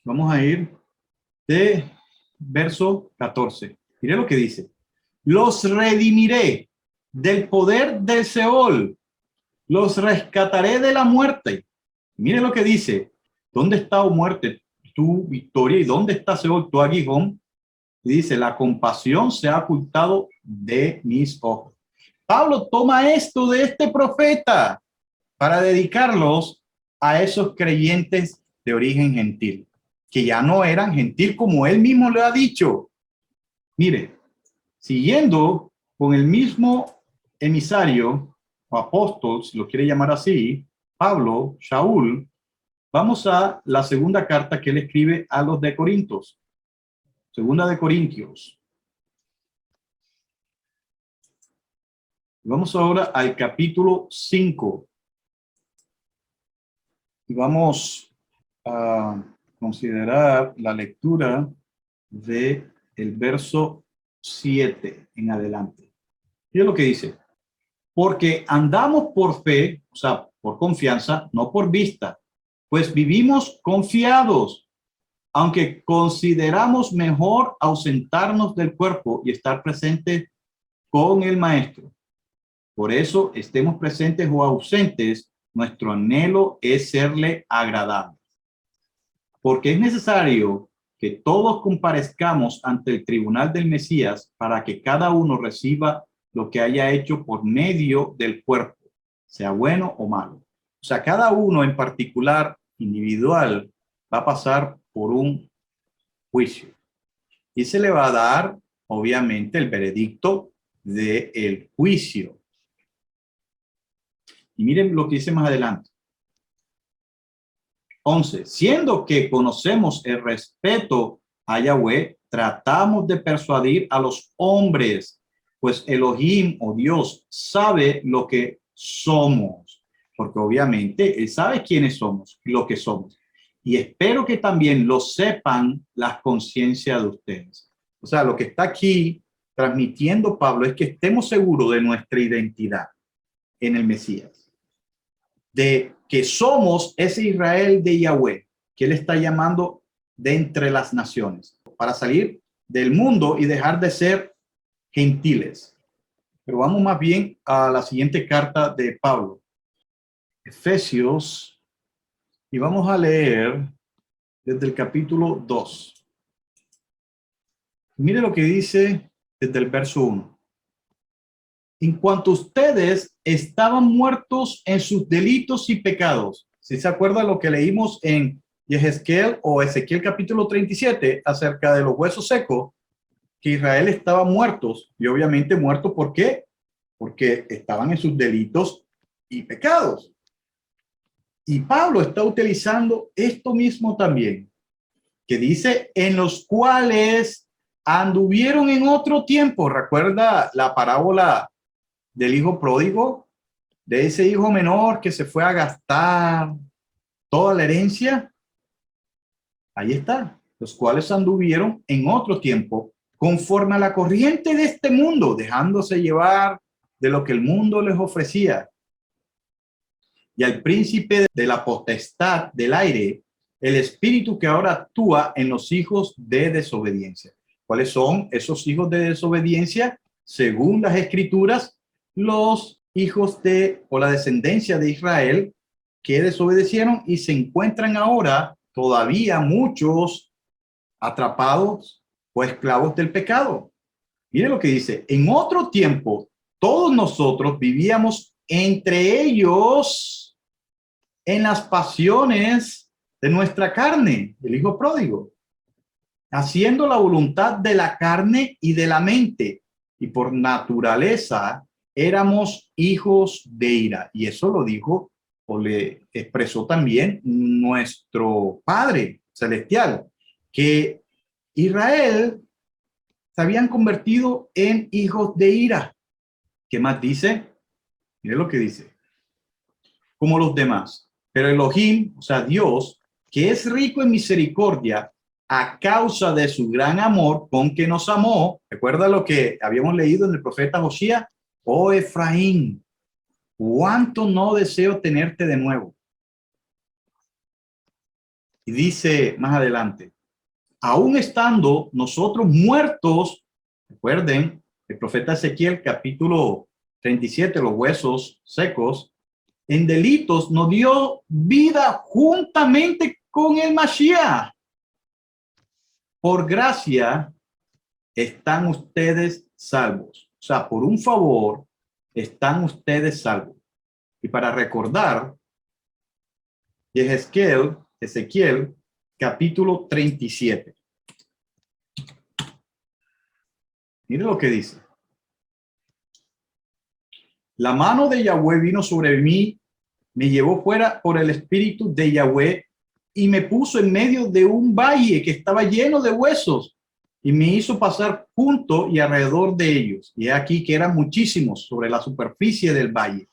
Vamos a ir de verso 14. Mire lo que dice: los redimiré del poder del Seol, los rescataré de la muerte. Mire lo que dice: ¿dónde está, oh muerte, tu victoria? ¿Y dónde está, Seol, tu aguijón? Y dice: la compasión se ha ocultado de mis ojos. Pablo toma esto de este profeta para dedicarlos a esos creyentes de origen gentil, que ya no eran gentil como él mismo le ha dicho. Mire, siguiendo con el mismo emisario o apóstol, si lo quiere llamar así, Pablo, Shaul, vamos a la segunda carta que él escribe a los de Corintios. Segunda de Corintios. Vamos ahora al capítulo 5. Y vamos a considerar la lectura de el verso 7 en adelante. Mira lo que dice: porque andamos por fe, o sea, por confianza, no por vista, pues vivimos confiados, aunque consideramos mejor ausentarnos del cuerpo y estar presentes con el Maestro. Por eso, estemos presentes o ausentes, nuestro anhelo es serle agradable. Porque es necesario que todos comparezcamos ante el tribunal del Mesías para que cada uno reciba lo que haya hecho por medio del cuerpo, sea bueno o malo. O sea, cada uno en particular, individual, va a pasar por un juicio y se le va a dar, obviamente, el veredicto del juicio. Y miren lo que dice más adelante. 11. Siendo que conocemos el respeto a Yahweh, tratamos de persuadir a los hombres, pues Elohim o Dios sabe lo que somos, porque obviamente Él sabe quiénes somos, lo que somos. Y espero que también lo sepan las conciencias de ustedes. O sea, lo que está aquí transmitiendo Pablo es que estemos seguros de nuestra identidad en el Mesías, de que somos ese Israel de Yahweh, que él está llamando de entre las naciones, para salir del mundo y dejar de ser gentiles. Pero vamos más bien a la siguiente carta de Pablo, Efesios, y vamos a leer desde el capítulo 2. Mire lo que dice desde el verso 1. En cuanto ustedes estaban muertos en sus delitos y pecados. ¿Sí se acuerda lo que leímos en Yehezquiel o Ezequiel capítulo 37 acerca de los huesos secos? Que Israel estaba muertos, y obviamente muertos, ¿por qué? Porque estaban en sus delitos y pecados. Y Pablo está utilizando esto mismo también, que dice: en los cuales anduvieron en otro tiempo. ¿Recuerda la parábola del hijo pródigo? De ese hijo menor que se fue a gastar toda la herencia. Ahí está. Los cuales anduvieron en otro tiempo conforme a la corriente de este mundo, dejándose llevar de lo que el mundo les ofrecía. Y al príncipe de la potestad del aire, el espíritu que ahora actúa en los hijos de desobediencia. ¿Cuáles son esos hijos de desobediencia? Según las escrituras, los hijos de o la descendencia de Israel que desobedecieron y se encuentran ahora todavía muchos atrapados o esclavos del pecado. Mire lo que dice: en otro tiempo todos nosotros vivíamos entre ellos en las pasiones de nuestra carne, el hijo pródigo, haciendo la voluntad de la carne y de la mente, y por naturaleza éramos hijos de ira. Y eso lo dijo o le expresó también nuestro Padre Celestial, que Israel se habían convertido en hijos de ira. ¿Qué más dice? Mire lo que dice. Como los demás. Pero Elohim, o sea, Dios, que es rico en misericordia, a causa de su gran amor con que nos amó. Recuerda lo que habíamos leído en el profeta Josías. Oh Efraín, cuánto no deseo tenerte de nuevo. Y dice más adelante, aún estando nosotros muertos, recuerden, el profeta Ezequiel capítulo 37, los huesos secos, en delitos nos dio vida juntamente con el Mashiach. Por gracia están ustedes salvos. O sea, por un favor están ustedes salvos. Y para recordar, Ezequiel capítulo 37. Mire lo que dice. La mano de Yahweh vino sobre mí, me llevó fuera por el espíritu de Yahweh y me puso en medio de un valle que estaba lleno de huesos y me hizo pasar junto y alrededor de ellos. Y he aquí que eran muchísimos sobre la superficie del valle.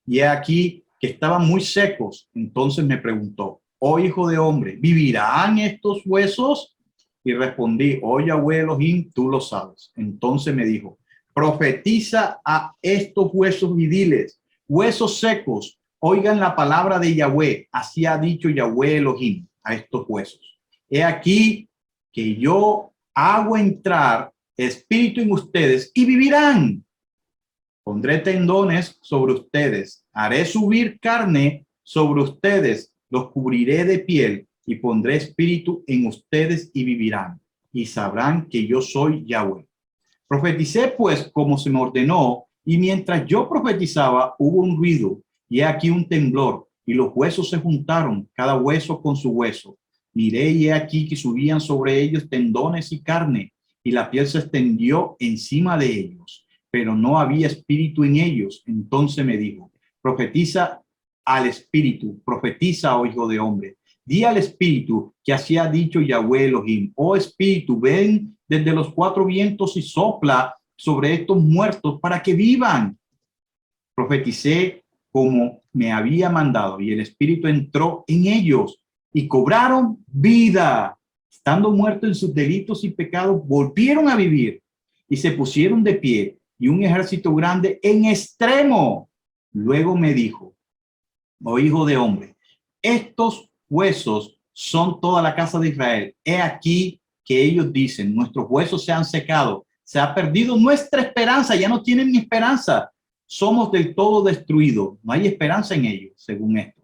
Y he aquí que estaban muy secos. Entonces me preguntó, oh hijo de hombre, ¿vivirán estos huesos? Y respondí, oh Yahweh Elohim, tú lo sabes. Entonces me dijo, profetiza a estos huesos y diles, huesos secos, oigan la palabra de Yahweh. Así ha dicho Yahweh Elohim a estos huesos. He aquí que yo hago entrar espíritu en ustedes y vivirán. Pondré tendones sobre ustedes, haré subir carne sobre ustedes, los cubriré de piel y pondré espíritu en ustedes y vivirán y sabrán que yo soy Yahweh. Profeticé pues como se me ordenó y mientras yo profetizaba hubo un ruido y aquí un temblor y los huesos se juntaron, cada hueso con su hueso. Miré y he aquí que subían sobre ellos tendones y carne y la piel se extendió encima de ellos, pero no había espíritu en ellos. Entonces me dijo, profetiza al espíritu, profetiza, oh hijo de hombre. Di al espíritu que así ha dicho Yahweh Elohim, oh espíritu, ven desde los cuatro vientos y sopla sobre estos muertos para que vivan. Profeticé como me había mandado y el espíritu entró en ellos y cobraron vida. Estando muertos en sus delitos y pecados, volvieron a vivir y se pusieron de pie y un ejército grande en extremo. Luego me dijo, oh hijo de hombre, estos huesos son toda la casa de Israel. He aquí que ellos dicen, nuestros huesos se han secado, se ha perdido nuestra esperanza, ya no tienen ni esperanza. Somos del todo destruidos, no hay esperanza en ellos, según esto.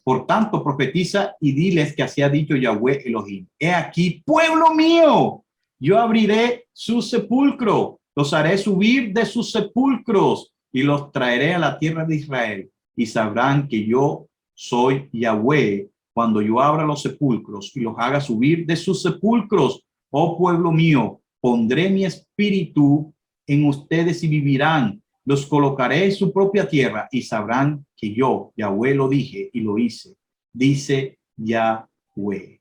Por tanto, profetiza y diles que así ha dicho Yahweh Elohim. He aquí, pueblo mío, yo abriré su sepulcro, los haré subir de sus sepulcros y los traeré a la tierra de Israel y sabrán que yo soy Yahweh cuando yo abra los sepulcros y los haga subir de sus sepulcros. Oh pueblo mío, pondré mi espíritu en ustedes y vivirán. Los colocaré en su propia tierra y sabrán que yo, Yahweh, lo dije y lo hice. Dice Yahweh.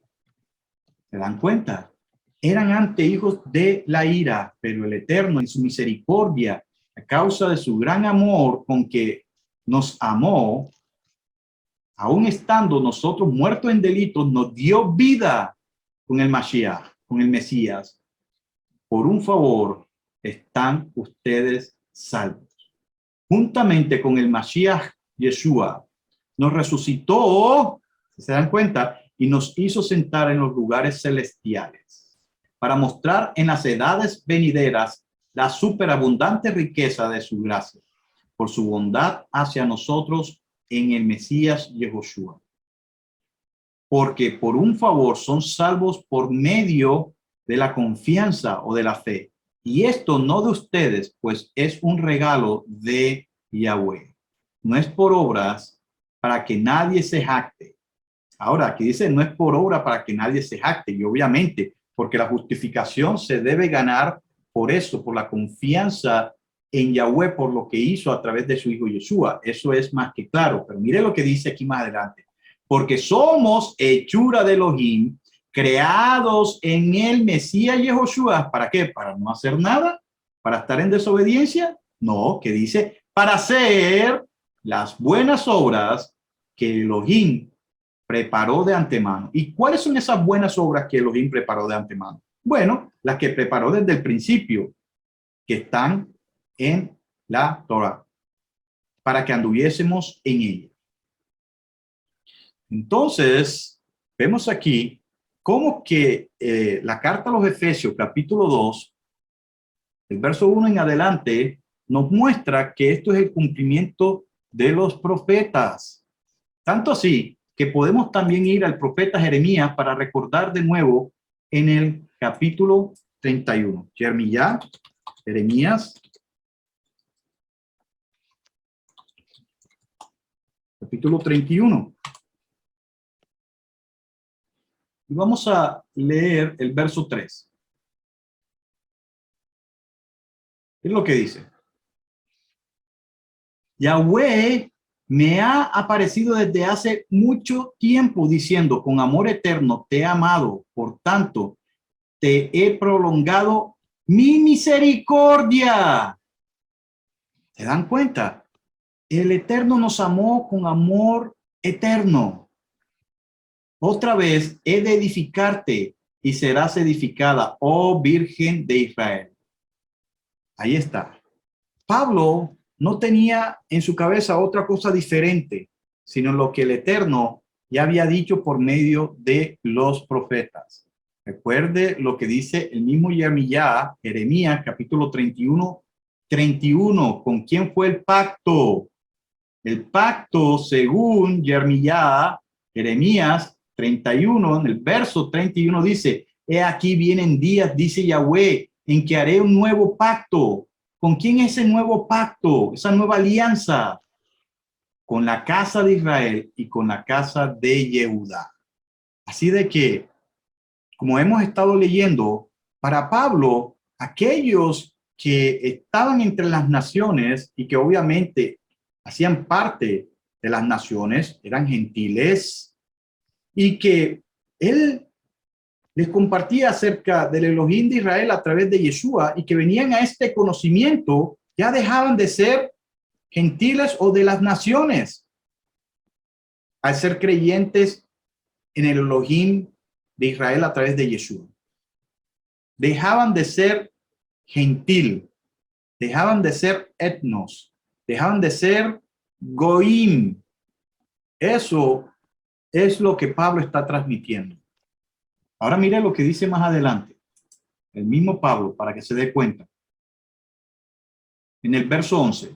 ¿Se dan cuenta? Eran antes hijos de la ira, pero el Eterno en su misericordia, a causa de su gran amor con que nos amó, aún estando nosotros muertos en delitos, nos dio vida con el Mashiach, con el Mesías. Por un favor, están ustedes salvos. Juntamente con el Mashiach Yeshua, nos resucitó, ¿se dan cuenta? Y nos hizo sentar en los lugares celestiales para mostrar en las edades venideras la superabundante riqueza de su gracia, por su bondad hacia nosotros en el Mesías Yehoshua. Porque por un favor son salvos por medio de la confianza o de la fe. Y esto no de ustedes, pues es un regalo de Yahweh. No es por obras para que nadie se jacte. Ahora, aquí dice, no es por obra para que nadie se jacte. Y obviamente, porque la justificación se debe ganar por eso, por la confianza en Yahweh por lo que hizo a través de su hijo Yeshua. Eso es más que claro, pero mire lo que dice aquí más adelante. Porque somos hechura de Elohim, creados en el Mesías Yehoshua. ¿Para qué? ¿Para no hacer nada? ¿Para estar en desobediencia? No, que dice, para hacer las buenas obras que Elohim preparó de antemano. ¿Y cuáles son esas buenas obras que Elohim preparó de antemano? Bueno, las que preparó desde el principio, que están en la Torah, para que anduviésemos en ella. Entonces, vemos aquí cómo que la carta a los Efesios, capítulo 2, el verso 1 en adelante, nos muestra que esto es el cumplimiento de los profetas. Tanto así que podemos también ir al profeta Jeremías para recordar de nuevo en el capítulo 31. Jeremías, capítulo 31. Y vamos a leer el verso 3. ¿Qué es lo que dice? Yahweh me ha aparecido desde hace mucho tiempo diciendo, con amor eterno te he amado, por tanto, te he prolongado mi misericordia. ¿Se dan cuenta? El Eterno nos amó con amor eterno. Otra vez he de edificarte y serás edificada, oh Virgen de Israel. Ahí está. Pablo no tenía en su cabeza otra cosa diferente, sino lo que el Eterno ya había dicho por medio de los profetas. Recuerde lo que dice el mismo Jeremías, capítulo 31, 31. ¿Con quién fue el pacto? El pacto, según Jeremías 31, en el verso 31 dice, he aquí vienen días, dice Yahweh, en que haré un nuevo pacto. ¿Con quién es ese nuevo pacto? Esa nueva alianza. Con la casa de Israel y con la casa de Yehudá. Así de que, como hemos estado leyendo, para Pablo, aquellos que estaban entre las naciones y que obviamente hacían parte de las naciones, eran gentiles, y que él les compartía acerca del Elohim de Israel a través de Yeshua, y que venían a este conocimiento, ya dejaban de ser gentiles o de las naciones, al ser creyentes en el Elohim de Israel a través de Yeshua. Dejaban de ser gentil, dejaban de ser etnos, dejaban de ser goim. Eso es lo que Pablo está transmitiendo. Ahora mire lo que dice más adelante, el mismo Pablo, para que se dé cuenta. En el verso 11.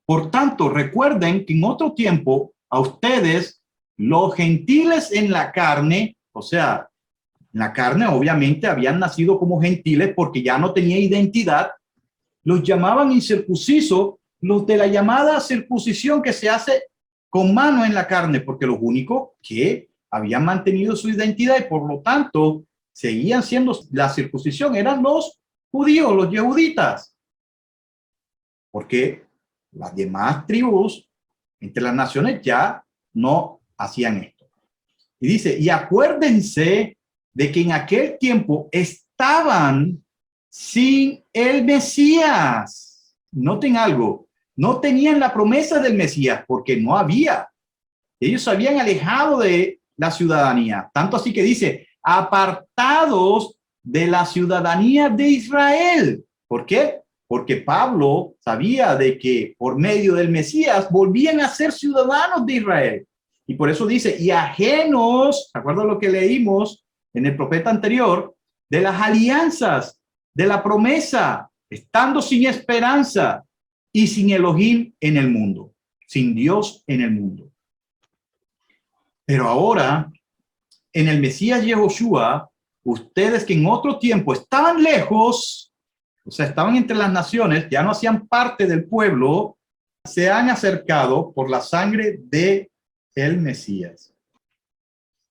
Por tanto, recuerden que en otro tiempo a ustedes, los gentiles en la carne, o sea, en la carne obviamente habían nacido como gentiles porque ya no tenía identidad, los llamaban incircuncisos, los de la llamada circuncisión que se hace con mano en la carne, porque los únicos que habían mantenido su identidad y por lo tanto seguían siendo la circuncisión eran los judíos, los yehuditas, porque las demás tribus entre las naciones ya no hacían esto. Y dice, y acuérdense de que en aquel tiempo estaban sin el Mesías. Noten algo, no tenían la promesa del Mesías porque no había. Ellos se habían alejado de la ciudadanía. Tanto así que dice, apartados de la ciudadanía de Israel. ¿Por qué? Porque Pablo sabía de que por medio del Mesías volvían a ser ciudadanos de Israel. Y por eso dice, y ajenos, ¿de acuerdo a lo que leímos en el profeta anterior? De las alianzas, de la promesa, estando sin esperanza y sin Elohim en el mundo, sin Dios en el mundo. Pero ahora, en el Mesías Yehoshua, ustedes que en otro tiempo estaban lejos, o sea, estaban entre las naciones, ya no hacían parte del pueblo, se han acercado por la sangre de el Mesías.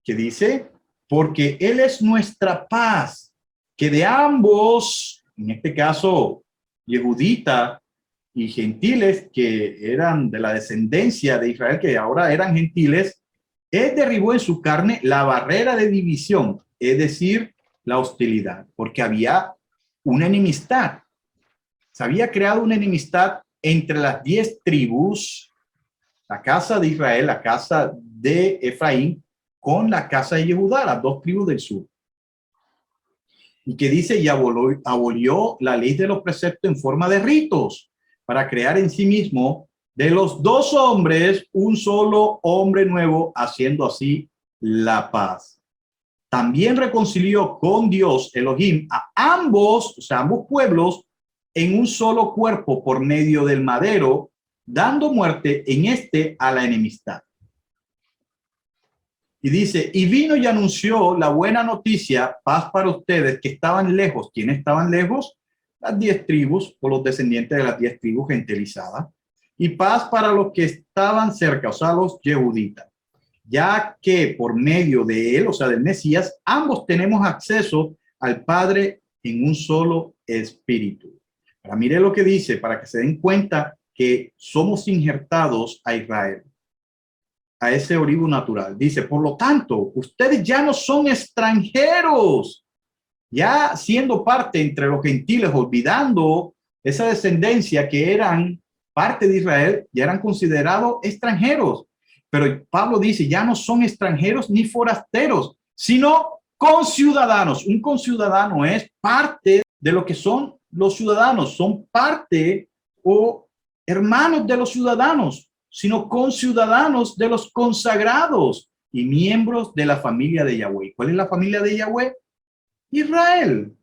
Que dice, porque Él es nuestra paz, que de ambos, en este caso, Yehudita y gentiles que eran de la descendencia de Israel, que ahora eran gentiles, él derribó en su carne la barrera de división, es decir, la hostilidad, porque había una enemistad. Se había creado una enemistad entre las 10 tribus, la casa de Israel, la casa de Efraín, con la casa de Judá, las 2 tribus del sur. Y que dice, y abolió la ley de los preceptos en forma de ritos, para crear en sí mismo de los 2 hombres un solo hombre nuevo, haciendo así la paz. También reconcilió con Dios Elohim a ambos, o sea, ambos pueblos, en un solo cuerpo por medio del madero, dando muerte en este a la enemistad. Y dice, y vino y anunció la buena noticia, paz para ustedes que estaban lejos. ¿Quiénes estaban lejos? Las 10 tribus, o los descendientes de las 10 tribus gentilizadas. Y paz para los que estaban cerca, o sea, los yehuditas. Ya que por medio de él, o sea, del Mesías, ambos tenemos acceso al Padre en un solo espíritu. Ahora, mire lo que dice, para que se den cuenta que somos injertados a Israel, a ese origen natural. Dice, por lo tanto, ustedes ya no son extranjeros, ya siendo parte entre los gentiles, olvidando esa descendencia que eran parte de Israel, ya eran considerados extranjeros. Pero Pablo dice, ya no son extranjeros ni forasteros, sino conciudadanos. Un conciudadano es parte de lo que son los ciudadanos, son parte o hermanos de los ciudadanos, sino conciudadanos de los consagrados y miembros de la familia de Yahweh. ¿Cuál es la familia de Yahweh? Israel.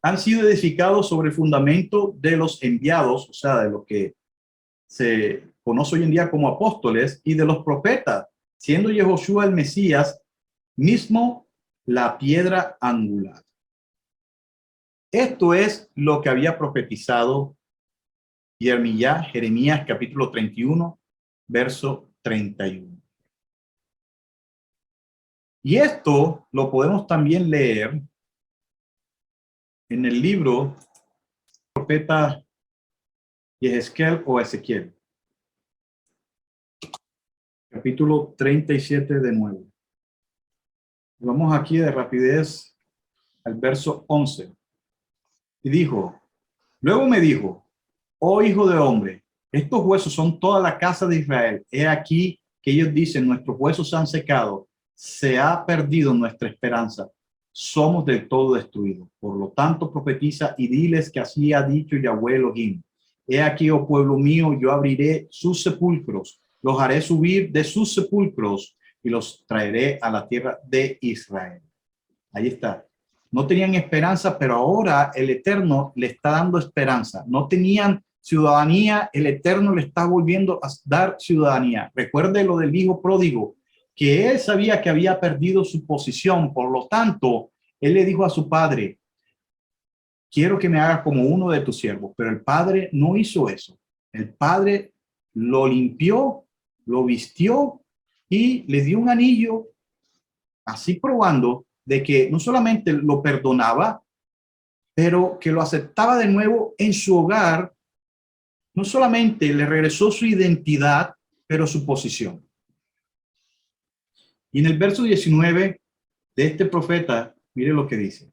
Han sido edificados sobre el fundamento de los enviados, o sea, de lo que se conoce hoy en día como apóstoles, y de los profetas, siendo Yehoshua el Mesías mismo la piedra angular. Esto es lo que había profetizado Jeremías capítulo 31, verso 31. Y esto lo podemos también leer en el libro del profeta Yehezkel o Ezequiel, capítulo 37 de nuevo. Vamos aquí de rapidez al verso 11. Y dijo, luego me dijo, oh hijo de hombre, estos huesos son toda la casa de Israel. He aquí que ellos dicen, nuestros huesos se han secado, se ha perdido nuestra esperanza, somos del todo destruidos. Por lo tanto, profetiza y diles que así ha dicho Yahweh Elohim. He aquí, oh pueblo mío, yo abriré sus sepulcros, los haré subir de sus sepulcros y los traeré a la tierra de Israel. Ahí está. No tenían esperanza, pero ahora el Eterno le está dando esperanza. No tenían ciudadanía, el Eterno le está volviendo a dar ciudadanía. Recuerde lo del hijo pródigo, que él sabía que había perdido su posición. Por lo tanto, él le dijo a su padre, quiero que me hagas como uno de tus siervos. Pero el padre no hizo eso. El padre lo limpió, lo vistió y le dio un anillo, así probando de que no solamente lo perdonaba, pero que lo aceptaba de nuevo en su hogar. No solamente le regresó su identidad, pero su posición. Y en el verso 19 de este profeta, mire lo que dice.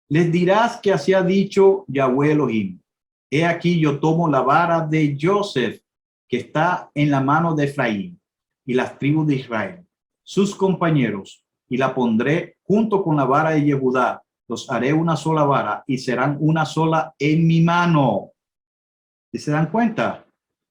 Les dirás que así ha dicho Yahweh Elohim. He aquí yo tomo la vara de Joseph, que está en la mano de Efraín, y las tribus de Israel, sus compañeros, y la pondré junto con la vara de Yehudá. Los haré una sola vara y serán una sola en mi mano. ¿Y se dan cuenta?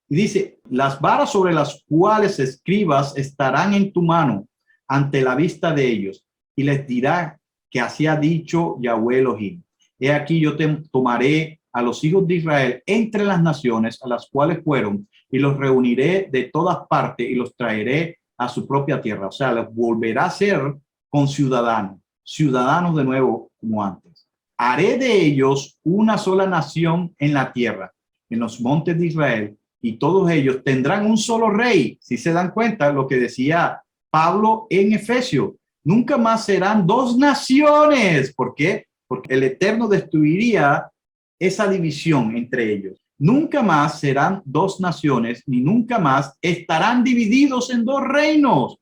Y dice, las varas sobre las cuales escribas estarán en tu mano ante la vista de ellos, y les dirá que así ha dicho Yahweh Elohim. He aquí yo te tomaré a los hijos de Israel entre las naciones a las cuales fueron, y los reuniré de todas partes y los traeré a su propia tierra. O sea, los volverá a ser conciudadanos, ciudadanos de nuevo como antes. Haré de ellos una sola nación en la tierra, en los montes de Israel, y todos ellos tendrán un solo rey. Si se dan cuenta lo que decía Pablo en Efesios, nunca más serán dos naciones. ¿Por qué? porque el Eterno destruiría esa división entre ellos. Nunca más serán dos naciones, ni nunca más estarán divididos en dos reinos.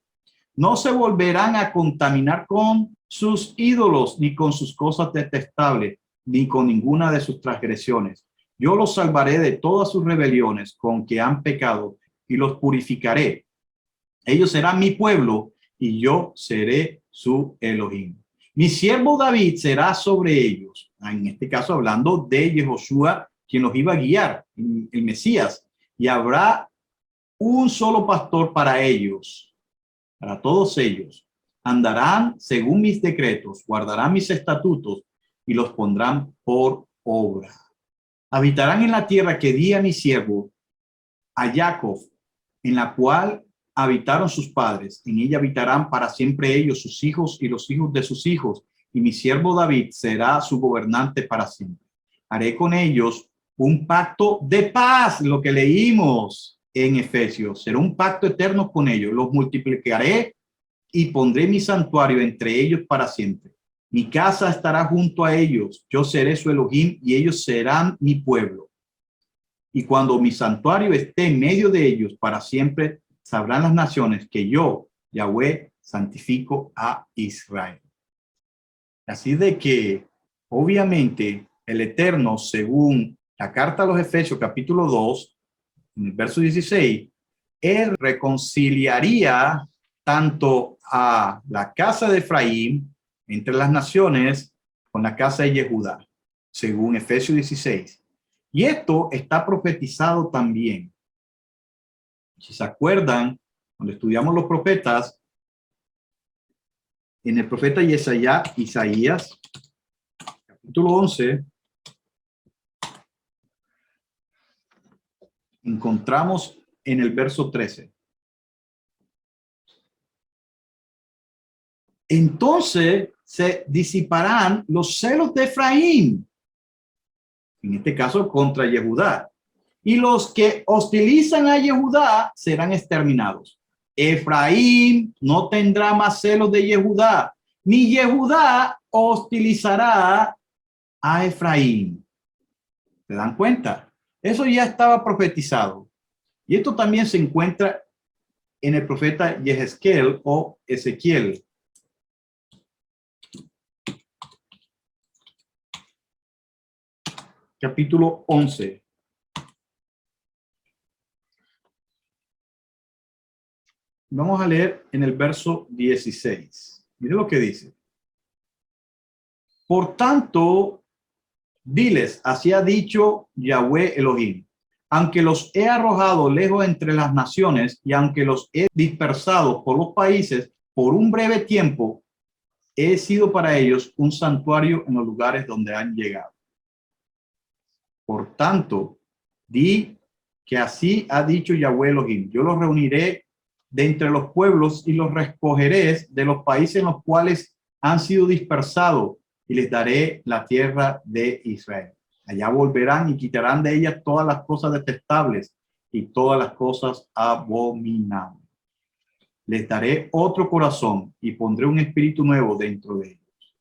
No se volverán a contaminar con sus ídolos, ni con sus cosas detestables, ni con ninguna de sus transgresiones. Yo los salvaré de todas sus rebeliones con que han pecado y los purificaré. Ellos serán mi pueblo y yo seré su Elohim. Mi siervo David será sobre ellos. En este caso hablando de Yehoshua, quien los iba a guiar, el Mesías. Y habrá un solo pastor para ellos, para todos ellos. Andarán según mis decretos, guardarán mis estatutos y los pondrán por obra. Habitarán en la tierra que di a mi siervo, a Jacob, en la cual habitaron sus padres. En ella habitarán para siempre ellos, sus hijos y los hijos de sus hijos. Y mi siervo David será su gobernante para siempre. Haré con ellos un pacto de paz, lo que leímos en Efesios. Será un pacto eterno con ellos. Los multiplicaré y pondré mi santuario entre ellos para siempre. Mi casa estará junto a ellos. Yo seré su Elohim y ellos serán mi pueblo. Y cuando mi santuario esté en medio de ellos para siempre, sabrán las naciones que yo, Yahweh, santifico a Israel. Así de que, obviamente, el Eterno, según la carta a los Efesios, capítulo 2, en el verso 16, él reconciliaría tanto a la casa de Efraín entre las naciones con la casa de Yehudá, según Efesios 16. Y esto está profetizado también. Si se acuerdan, cuando estudiamos los profetas, en el profeta Isaías, capítulo 11, encontramos en el verso 13. Entonces se disiparán los celos de Efraín, en este caso contra Yehudá, y los que hostilizan a Yehudá serán exterminados. Efraín no tendrá más celos de Yehudá, ni Yehudá hostilizará a Efraín. ¿Se dan cuenta? Eso ya estaba profetizado. Y esto también se encuentra en el profeta Yehezkel o Ezequiel. Capítulo 11. Vamos a leer en el verso 16. Mire lo que dice. Por tanto, diles, así ha dicho Yahweh Elohim, aunque los he arrojado lejos entre las naciones y aunque los he dispersado por los países por un breve tiempo, he sido para ellos un santuario en los lugares donde han llegado. Por tanto, di que así ha dicho Yahweh Elohim, yo los reuniré de entre los pueblos y los recogeré de los países en los cuales han sido dispersados y les daré la tierra de Israel. Allá volverán y quitarán de ellas todas las cosas detestables y todas las cosas abominables. Les daré otro corazón y pondré un espíritu nuevo dentro de ellos.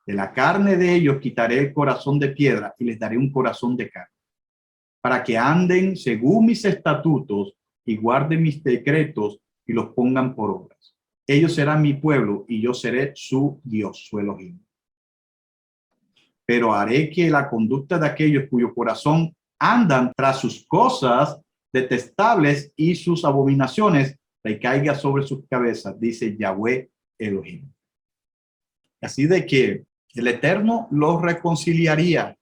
De la carne de ellos quitaré el corazón de piedra y les daré un corazón de carne, para que anden según mis estatutos y guarden mis decretos y los pongan por obras. Ellos serán mi pueblo y yo seré su Dios, su Elohim. Pero haré que la conducta de aquellos cuyo corazón andan tras sus cosas detestables y sus abominaciones recaiga sobre sus cabezas, dice Yahweh Elohim. Así de que el Eterno los reconciliaría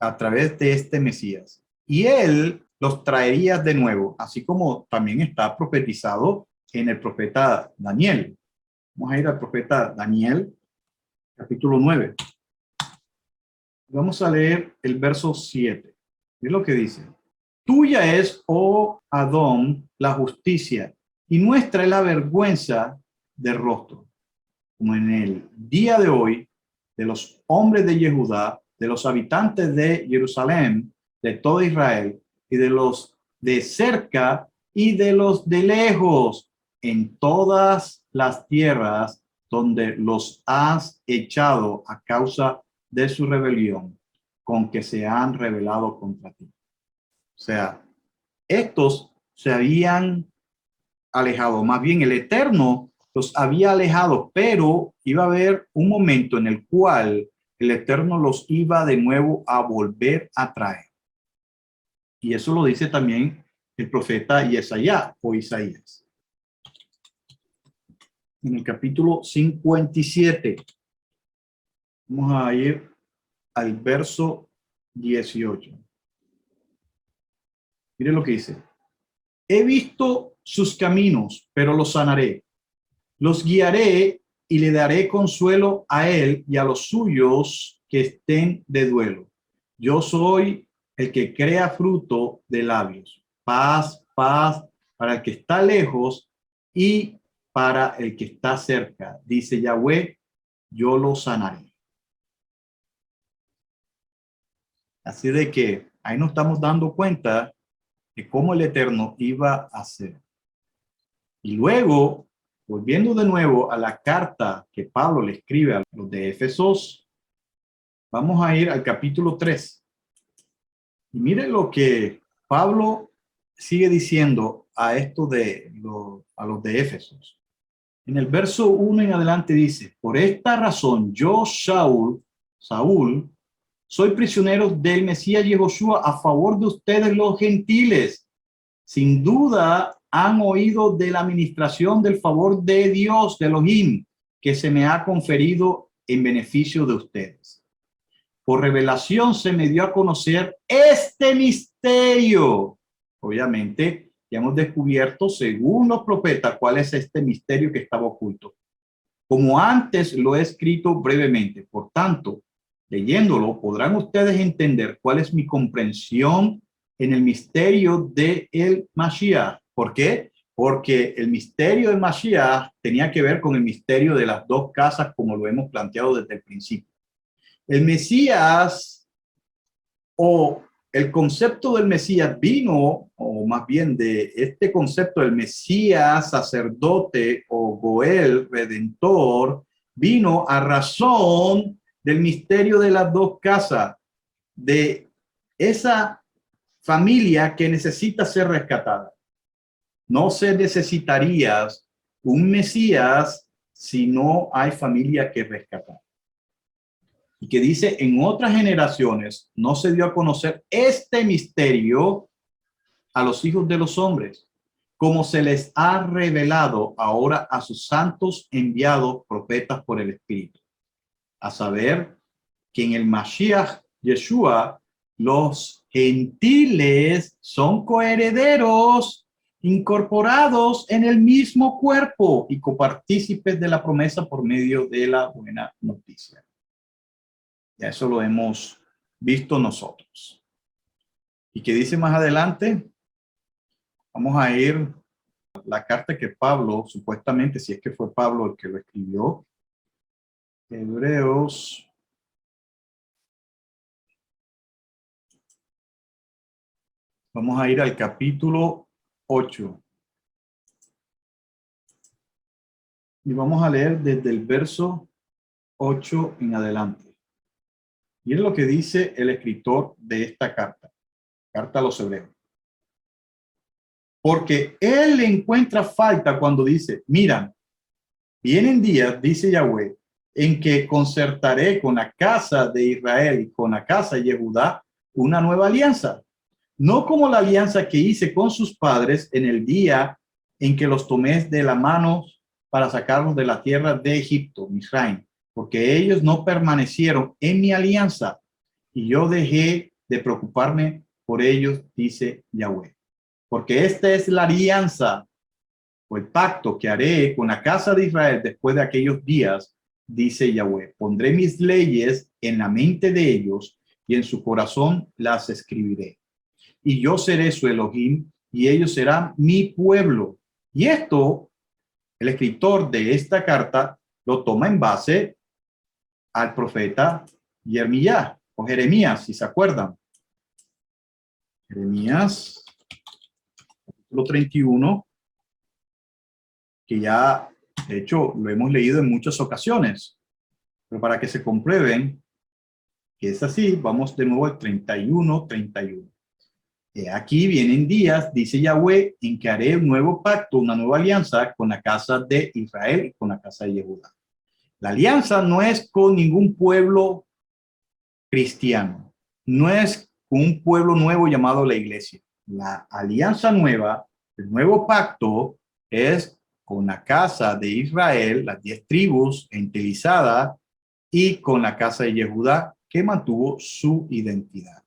a través de este Mesías y él los traería de nuevo, así como también está profetizado en el profeta Daniel. Vamos a ir al profeta Daniel, capítulo 9. Vamos a leer el verso 7. Es lo que dice. Tuya es, oh Adón, la justicia, y nuestra es la vergüenza del rostro. Como en el día de hoy, de los hombres de Yehudá, de los habitantes de Jerusalén, de todo Israel, y de los de cerca y de los de lejos, en todas las tierras donde los has echado a causa de su rebelión, con que se han rebelado contra ti. O sea, estos se habían alejado, más bien el Eterno los había alejado, pero iba a haber un momento en el cual el Eterno los iba de nuevo a volver a traer. Y eso lo dice también el profeta Isaías o Isaías. En el capítulo 57, vamos a ir al verso 18. Mire lo que dice. He visto sus caminos, pero los sanaré. Los guiaré y le daré consuelo a él y a los suyos que estén de duelo. Yo soy el que crea fruto de labios. Paz, paz para el que está lejos y para el que está cerca. Dice Yahweh, yo lo sanaré. Así de que ahí nos estamos dando cuenta de cómo el Eterno iba a hacer. Y luego, volviendo de nuevo a la carta que Pablo le escribe a los de Éfesos, vamos a ir al capítulo 3. Y miren lo que Pablo sigue diciendo a esto a los de Éfesos. En el verso 1 en adelante dice, por esta razón yo, Saúl, soy prisionero del Mesías Yehoshua a favor de ustedes los gentiles. Sin duda han oído de la administración del favor de Dios, de Elohim, que se me ha conferido en beneficio de ustedes. Por revelación se me dio a conocer este misterio. Obviamente, ya hemos descubierto, según los profetas, cuál es este misterio que estaba oculto. Como antes lo he escrito brevemente. Por tanto, leyéndolo, podrán ustedes entender cuál es mi comprensión en el misterio de el Mashiach. ¿Por qué? Porque el misterio del Mashiach tenía que ver con el misterio de las dos casas, como lo hemos planteado desde el principio. El Mesías o el concepto del Mesías vino, o más bien de este concepto del Mesías, sacerdote o Goel, redentor, vino a razón del misterio de las dos casas, de esa familia que necesita ser rescatada. No se necesitaría un Mesías si no hay familia que rescatar. Y que dice, en otras generaciones no se dio a conocer este misterio a los hijos de los hombres, como se les ha revelado ahora a sus santos enviados profetas por el Espíritu. A saber, que en el Mashiach Yeshua, los gentiles son coherederos, incorporados en el mismo cuerpo y copartícipes de la promesa por medio de la buena noticia. Ya eso lo hemos visto nosotros. ¿Y qué dice más adelante? Vamos a ir a la carta que Pablo, supuestamente, si es que fue Pablo el que lo escribió, Hebreos. Vamos a ir al capítulo 8. Y vamos a leer desde el verso 8 en adelante. Y es lo que dice el escritor de esta carta a los hebreos. Porque él le encuentra falta cuando dice, mira, vienen días, dice Yahweh, en que concertaré con la casa de Israel y con la casa de Yehudá una nueva alianza. No como la alianza que hice con sus padres en el día en que los tomé de la mano para sacarlos de la tierra de Egipto, Misraim, porque ellos no permanecieron en mi alianza y yo dejé de preocuparme por ellos, dice Yahweh. Porque esta es la alianza o el pacto que haré con la casa de Israel después de aquellos días, dice Yahweh. Pondré mis leyes en la mente de ellos y en su corazón las escribiré. Y yo seré su Elohim y ellos serán mi pueblo. Y esto, el escritor de esta carta lo toma en base al profeta Jeremías o Jeremías, si se acuerdan. Jeremías, capítulo 31, que ya De hecho, lo hemos leído en muchas ocasiones. Pero para que se comprueben que es así, vamos de nuevo al 31:31. Aquí vienen días, dice Yahweh, en que haré un nuevo pacto, una nueva alianza con la casa de Israel y con la casa de Yehuda. La alianza no es con ningún pueblo cristiano, no es con un pueblo nuevo llamado la iglesia. La alianza nueva, el nuevo pacto, es con la casa de Israel, las 10 tribus entelizadas, y con la casa de Yehudá, que mantuvo su identidad.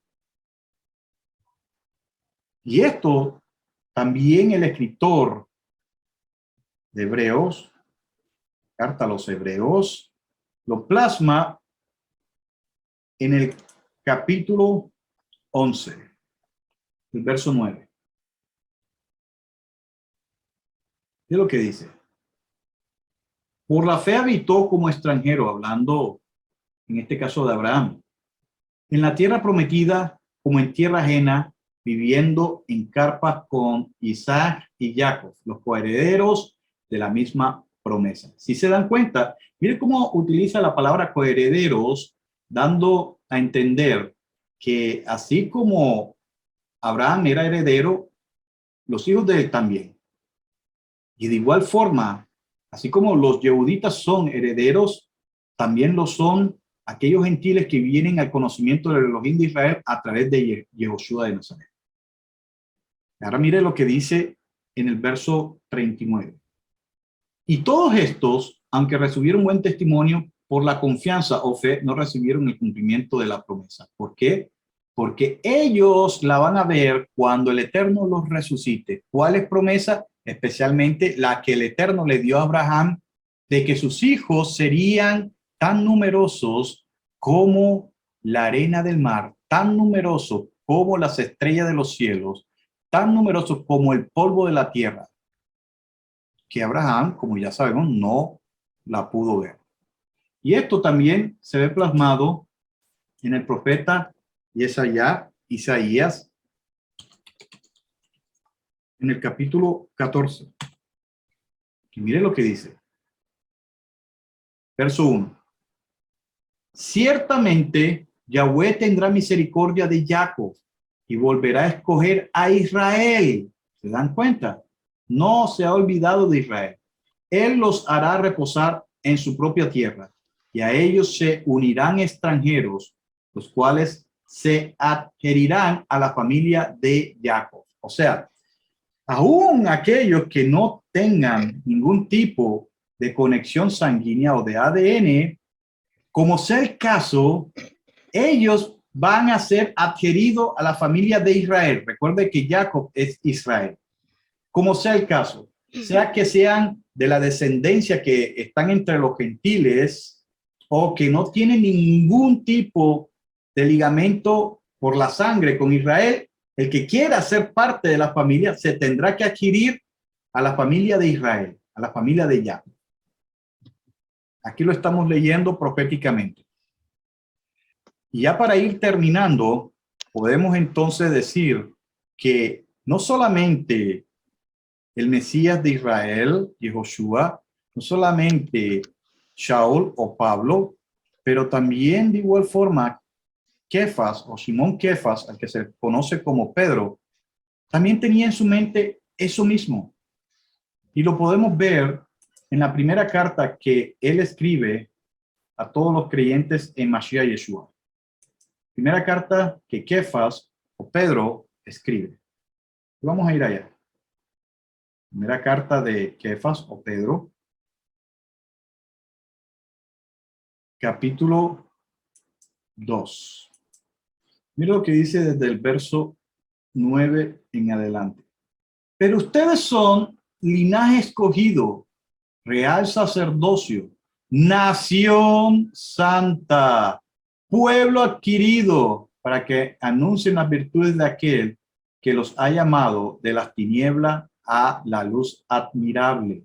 Y esto también el escritor de Hebreos, carta a los Hebreos, lo plasma en el capítulo 11, el verso 9. ¿Qué es lo que dice? Por la fe habitó como extranjero, hablando en este caso de Abraham, en la tierra prometida como en tierra ajena, viviendo en carpas con Isaac y Jacob, los coherederos de la misma promesa. Si se dan cuenta, miren cómo utiliza la palabra coherederos, dando a entender que así como Abraham era heredero, los hijos de él también. Y de igual forma, así como los yehuditas son herederos, también lo son aquellos gentiles que vienen al conocimiento del Elohim de Israel a través de Yehoshua de Nazaret. Ahora mire lo que dice en el verso 39. Y todos estos, aunque recibieron buen testimonio, por la confianza o fe, no recibieron el cumplimiento de la promesa. ¿Por qué? Porque ellos la van a ver cuando el Eterno los resucite. ¿Cuál es promesa? Especialmente la que el Eterno le dio a Abraham, de que sus hijos serían tan numerosos como la arena del mar, tan numerosos como las estrellas de los cielos, tan numerosos como el polvo de la tierra, que Abraham, como ya sabemos, no la pudo ver. Y esto también se ve plasmado en el profeta Isaías, en el capítulo 14. Y mire lo que dice. Verso 1. Ciertamente Yahweh tendrá misericordia de Jacob y volverá a escoger a Israel. ¿Se dan cuenta? No se ha olvidado de Israel. Él los hará reposar en su propia tierra y a ellos se unirán extranjeros, los cuales se adherirán a la familia de Jacob. O sea, aún aquellos que no tengan ningún tipo de conexión sanguínea o de ADN, como sea el caso, ellos van a ser adheridos a la familia de Israel. Recuerde que Jacob es Israel. Como sea el caso, sea que sean de la descendencia que están entre los gentiles o que no tienen ningún tipo de ligamento por la sangre con Israel, el que quiera ser parte de la familia se tendrá que adquirir a la familia de Israel, a la familia de Jacob. Aquí lo estamos leyendo proféticamente. Y ya para ir terminando, podemos entonces decir que no solamente el Mesías de Israel, Yehoshua, no solamente Shaul o Pablo, pero también de igual forma Kefas o Simón Kefas, al que se conoce como Pedro, también tenía en su mente eso mismo. Y lo podemos ver en la primera carta que él escribe a todos los creyentes en Mashiach Yeshua. Primera carta que Kefas o Pedro escribe. Vamos a ir allá. Primera carta de Kefas o Pedro, capítulo 2. Mira lo que dice desde el verso 9 en adelante. Pero ustedes son linaje escogido, real sacerdocio, nación santa, pueblo adquirido, para que anuncien las virtudes de aquel que los ha llamado de las tinieblas a la luz admirable.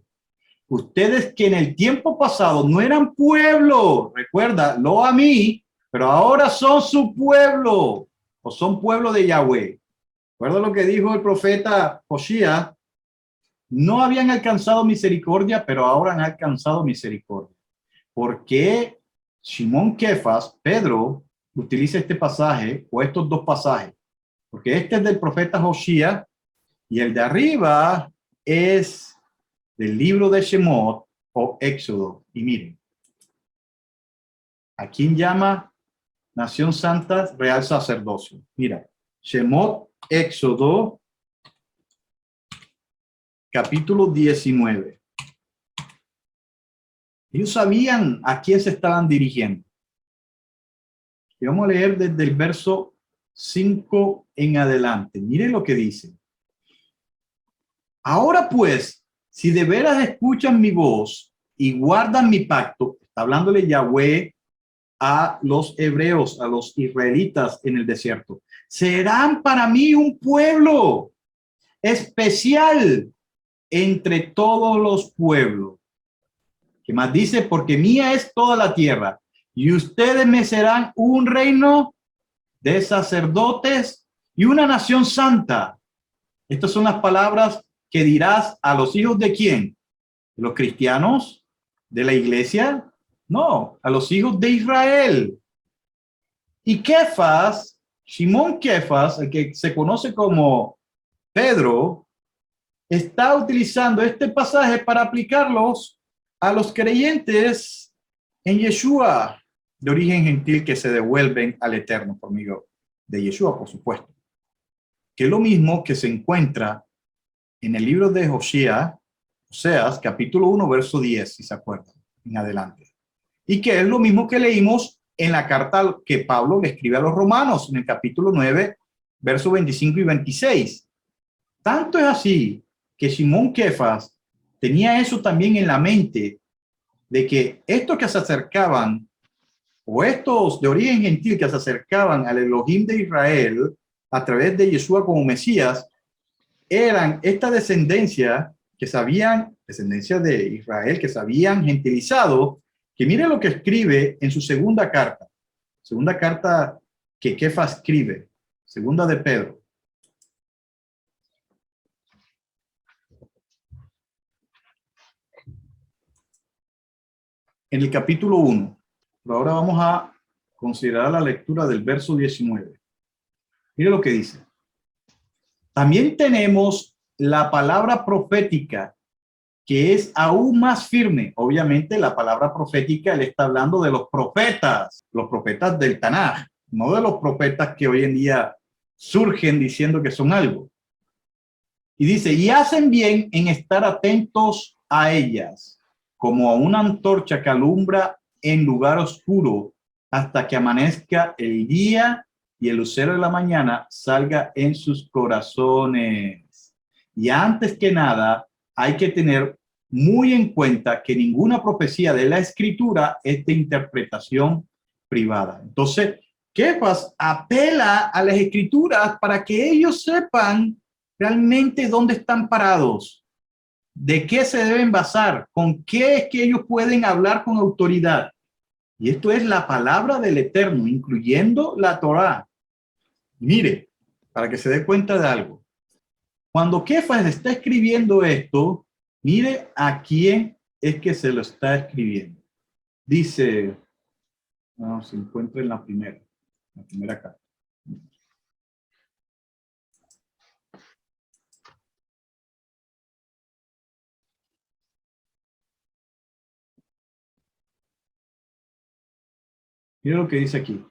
Ustedes que en el tiempo pasado no eran pueblo, recuerda, no a mí, pero ahora son su pueblo, o son pueblo de Yahweh. Recuerda lo que dijo el profeta Josías, no habían alcanzado misericordia, pero ahora han alcanzado misericordia. Porque Simón Kefas, Pedro, utiliza este pasaje o estos dos pasajes, porque este es del profeta Josías y el de arriba es del libro de Shemot o Éxodo. Y miren, ¿a quién llama nación santa, real sacerdocio? Mira, Shemot, Éxodo, capítulo 19. Ellos sabían a quién se estaban dirigiendo. Y vamos a leer desde el verso 5 en adelante. Miren lo que dice. Ahora pues, si de veras escuchan mi voz y guardan mi pacto, está hablándole Yahweh a los hebreos, a los israelitas en el desierto, serán para mí un pueblo especial entre todos los pueblos. ¿Qué más dice? Porque mía es toda la tierra y ustedes me serán un reino de sacerdotes y una nación santa. Estas son las palabras que dirás a los hijos de quién, ¿de los cristianos de la iglesia? No, a los hijos de Israel. Y Kefas, Simón Kefas, el que se conoce como Pedro, está utilizando este pasaje para aplicarlos a los creyentes en Yeshua, de origen gentil, que se devuelven al Eterno por medio de Yeshua, por supuesto. Que es lo mismo que se encuentra en el libro de Oseas, capítulo 1, verso 10, si se acuerdan, en adelante. Y que es lo mismo que leímos en la carta que Pablo le escribe a los romanos, en el capítulo 9, verso 25 y 26. Tanto es así que Simón Kefas tenía eso también en la mente, de que estos que se acercaban, o estos de origen gentil que se acercaban al Elohim de Israel a través de Yeshua como Mesías, eran esta descendencia que sabían, descendencia de Israel, que se habían gentilizado, que mire lo que escribe en su segunda carta que Kefas escribe, segunda de Pedro. En el capítulo 1, pero ahora vamos a considerar la lectura del verso 19. Mire lo que dice. También tenemos la palabra profética, que es aún más firme. Obviamente la palabra profética, él está hablando de los profetas del Tanaj, no de los profetas que hoy en día surgen diciendo que son algo. Y dice, y hacen bien en estar atentos a ellas, como a una antorcha que alumbra en lugar oscuro hasta que amanezca el día y el lucero de la mañana salga en sus corazones. Y antes que nada, hay que tener muy en cuenta que ninguna profecía de la Escritura es de interpretación privada. Entonces, Kefas apela a las Escrituras para que ellos sepan realmente dónde están parados, de qué se deben basar, con qué es que ellos pueden hablar con autoridad. Y esto es la palabra del Eterno, incluyendo la Torá. Mire, para que se dé cuenta de algo. Cuando Kefas está escribiendo esto, mire a quién es que se lo está escribiendo. Dice, no, se encuentra en la primera carta. Mire lo que dice aquí.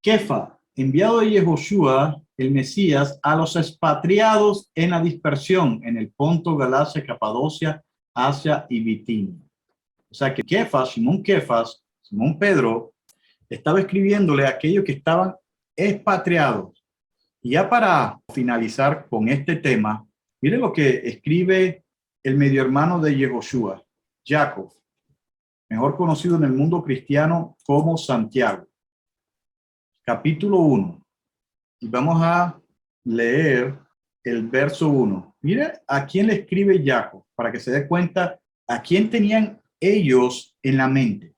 Kefa, enviado de Yehoshua, el Mesías, a los expatriados en la dispersión, en el Ponto, Galacia, Capadocia, Asia y Bitinia. O sea que Kefas, Simón Pedro, estaba escribiéndole a aquellos que estaban expatriados. Y ya para finalizar con este tema, mire lo que escribe el medio hermano de Yehoshua, Jacob, mejor conocido en el mundo cristiano como Santiago. Capítulo 1. Y vamos a leer el verso 1. Mire a quién le escribe Jacob, para que se dé cuenta a quién tenían ellos en la mente.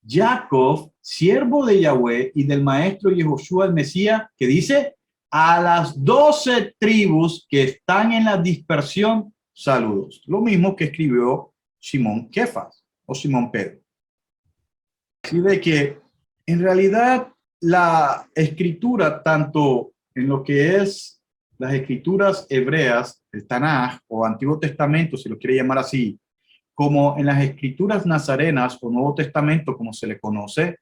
Jacob, siervo de Yahweh y del maestro Yehoshua el Mesías, que dice, a las 12 tribus que están en la dispersión, saludos. Lo mismo que escribió Simón Kefas o Simón Pedro. Así de que en realidad la escritura, tanto en lo que es las escrituras hebreas, el Tanaj o Antiguo Testamento, si lo quiere llamar así, como en las escrituras nazarenas o Nuevo Testamento, como se le conoce,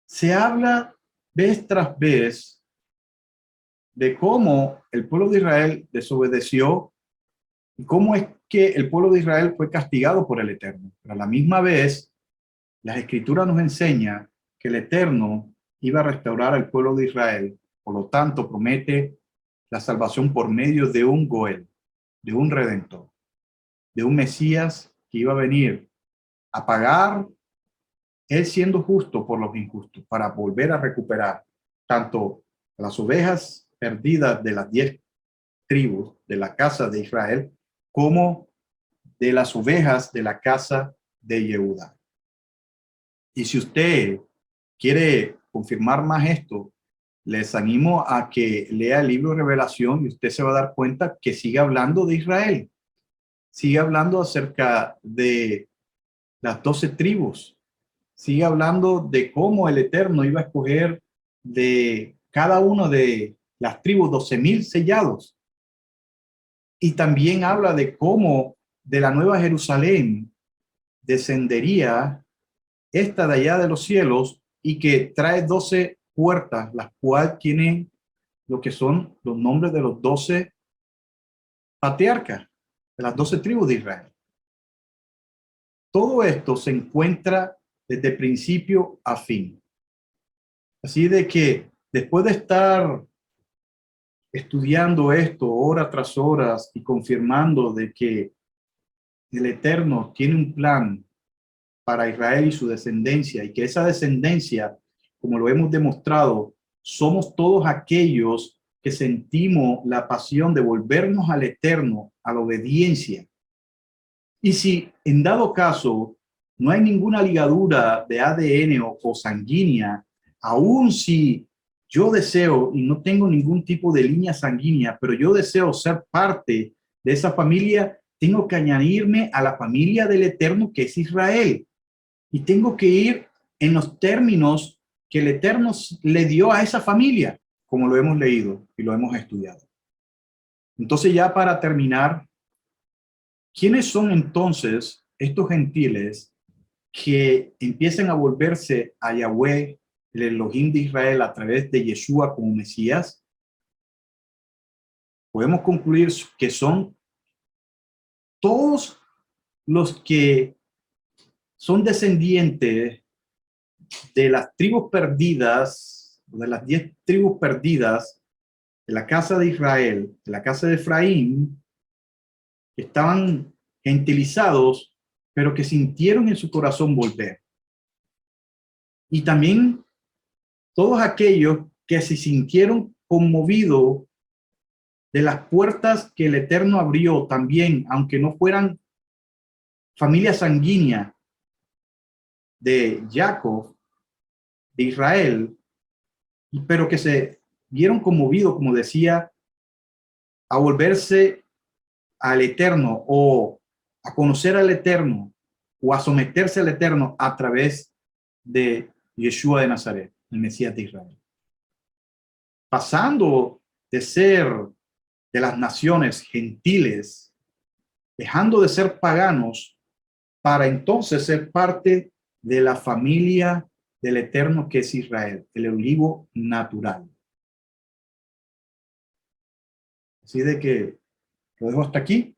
se habla vez tras vez de cómo el pueblo de Israel desobedeció y cómo es que el pueblo de Israel fue castigado por el Eterno. Pero a la misma vez, las escrituras nos enseñan que el Eterno iba a restaurar al pueblo de Israel. Por lo tanto, promete la salvación por medio de un Goel, de un Redentor, de un Mesías que iba a venir a pagar, él siendo justo por los injustos, para volver a recuperar tanto las ovejas perdidas de las 10 tribus de la casa de Israel, como de las ovejas de la casa de Yehuda. Y si usted quiere confirmar más esto, les animo a que lea el libro de Revelación y usted se va a dar cuenta que sigue hablando de Israel. Sigue hablando acerca de las 12 tribus. Sigue hablando de cómo el Eterno iba a escoger de cada una de las tribus 12,000 sellados. Y también habla de cómo de la Nueva Jerusalén descendería esta de allá de los cielos y que trae 12 puertas, las cuales tienen lo que son los nombres de los 12 patriarcas, de las 12 tribus de Israel. Todo esto se encuentra desde principio a fin. Así de que después de estar estudiando esto hora tras horas y confirmando de que el Eterno tiene un plan para Israel y su descendencia, y que esa descendencia, como lo hemos demostrado, somos todos aquellos que sentimos la pasión de volvernos al Eterno, a la obediencia. Y si en dado caso no hay ninguna ligadura de ADN o sanguínea, aun si yo deseo y no tengo ningún tipo de línea sanguínea, pero yo deseo ser parte de esa familia, tengo que añadirme a la familia del Eterno, que es Israel. Y tengo que ir en los términos que el Eterno le dio a esa familia, como lo hemos leído y lo hemos estudiado. Entonces, ya para terminar, ¿quiénes son entonces estos gentiles que empiezan a volverse a Yahweh, el Elohim de Israel, a través de Yeshua como Mesías? Podemos concluir que son todos los que son descendientes de las tribus perdidas, de las 10 tribus perdidas de la casa de Israel, de la casa de Efraín, que estaban gentilizados, pero que sintieron en su corazón volver. Y también todos aquellos que se sintieron conmovidos de las puertas que el Eterno abrió también, aunque no fueran familia sanguínea de Jacob, de Israel, pero que se vieron conmovidos, como decía, a volverse al Eterno o a conocer al Eterno o a someterse al Eterno a través de Yeshua de Nazaret, el Mesías de Israel. Pasando de ser de las naciones gentiles, dejando de ser paganos, para entonces ser parte de la familia del Eterno, que es Israel, el olivo natural. Así de que lo dejo hasta aquí.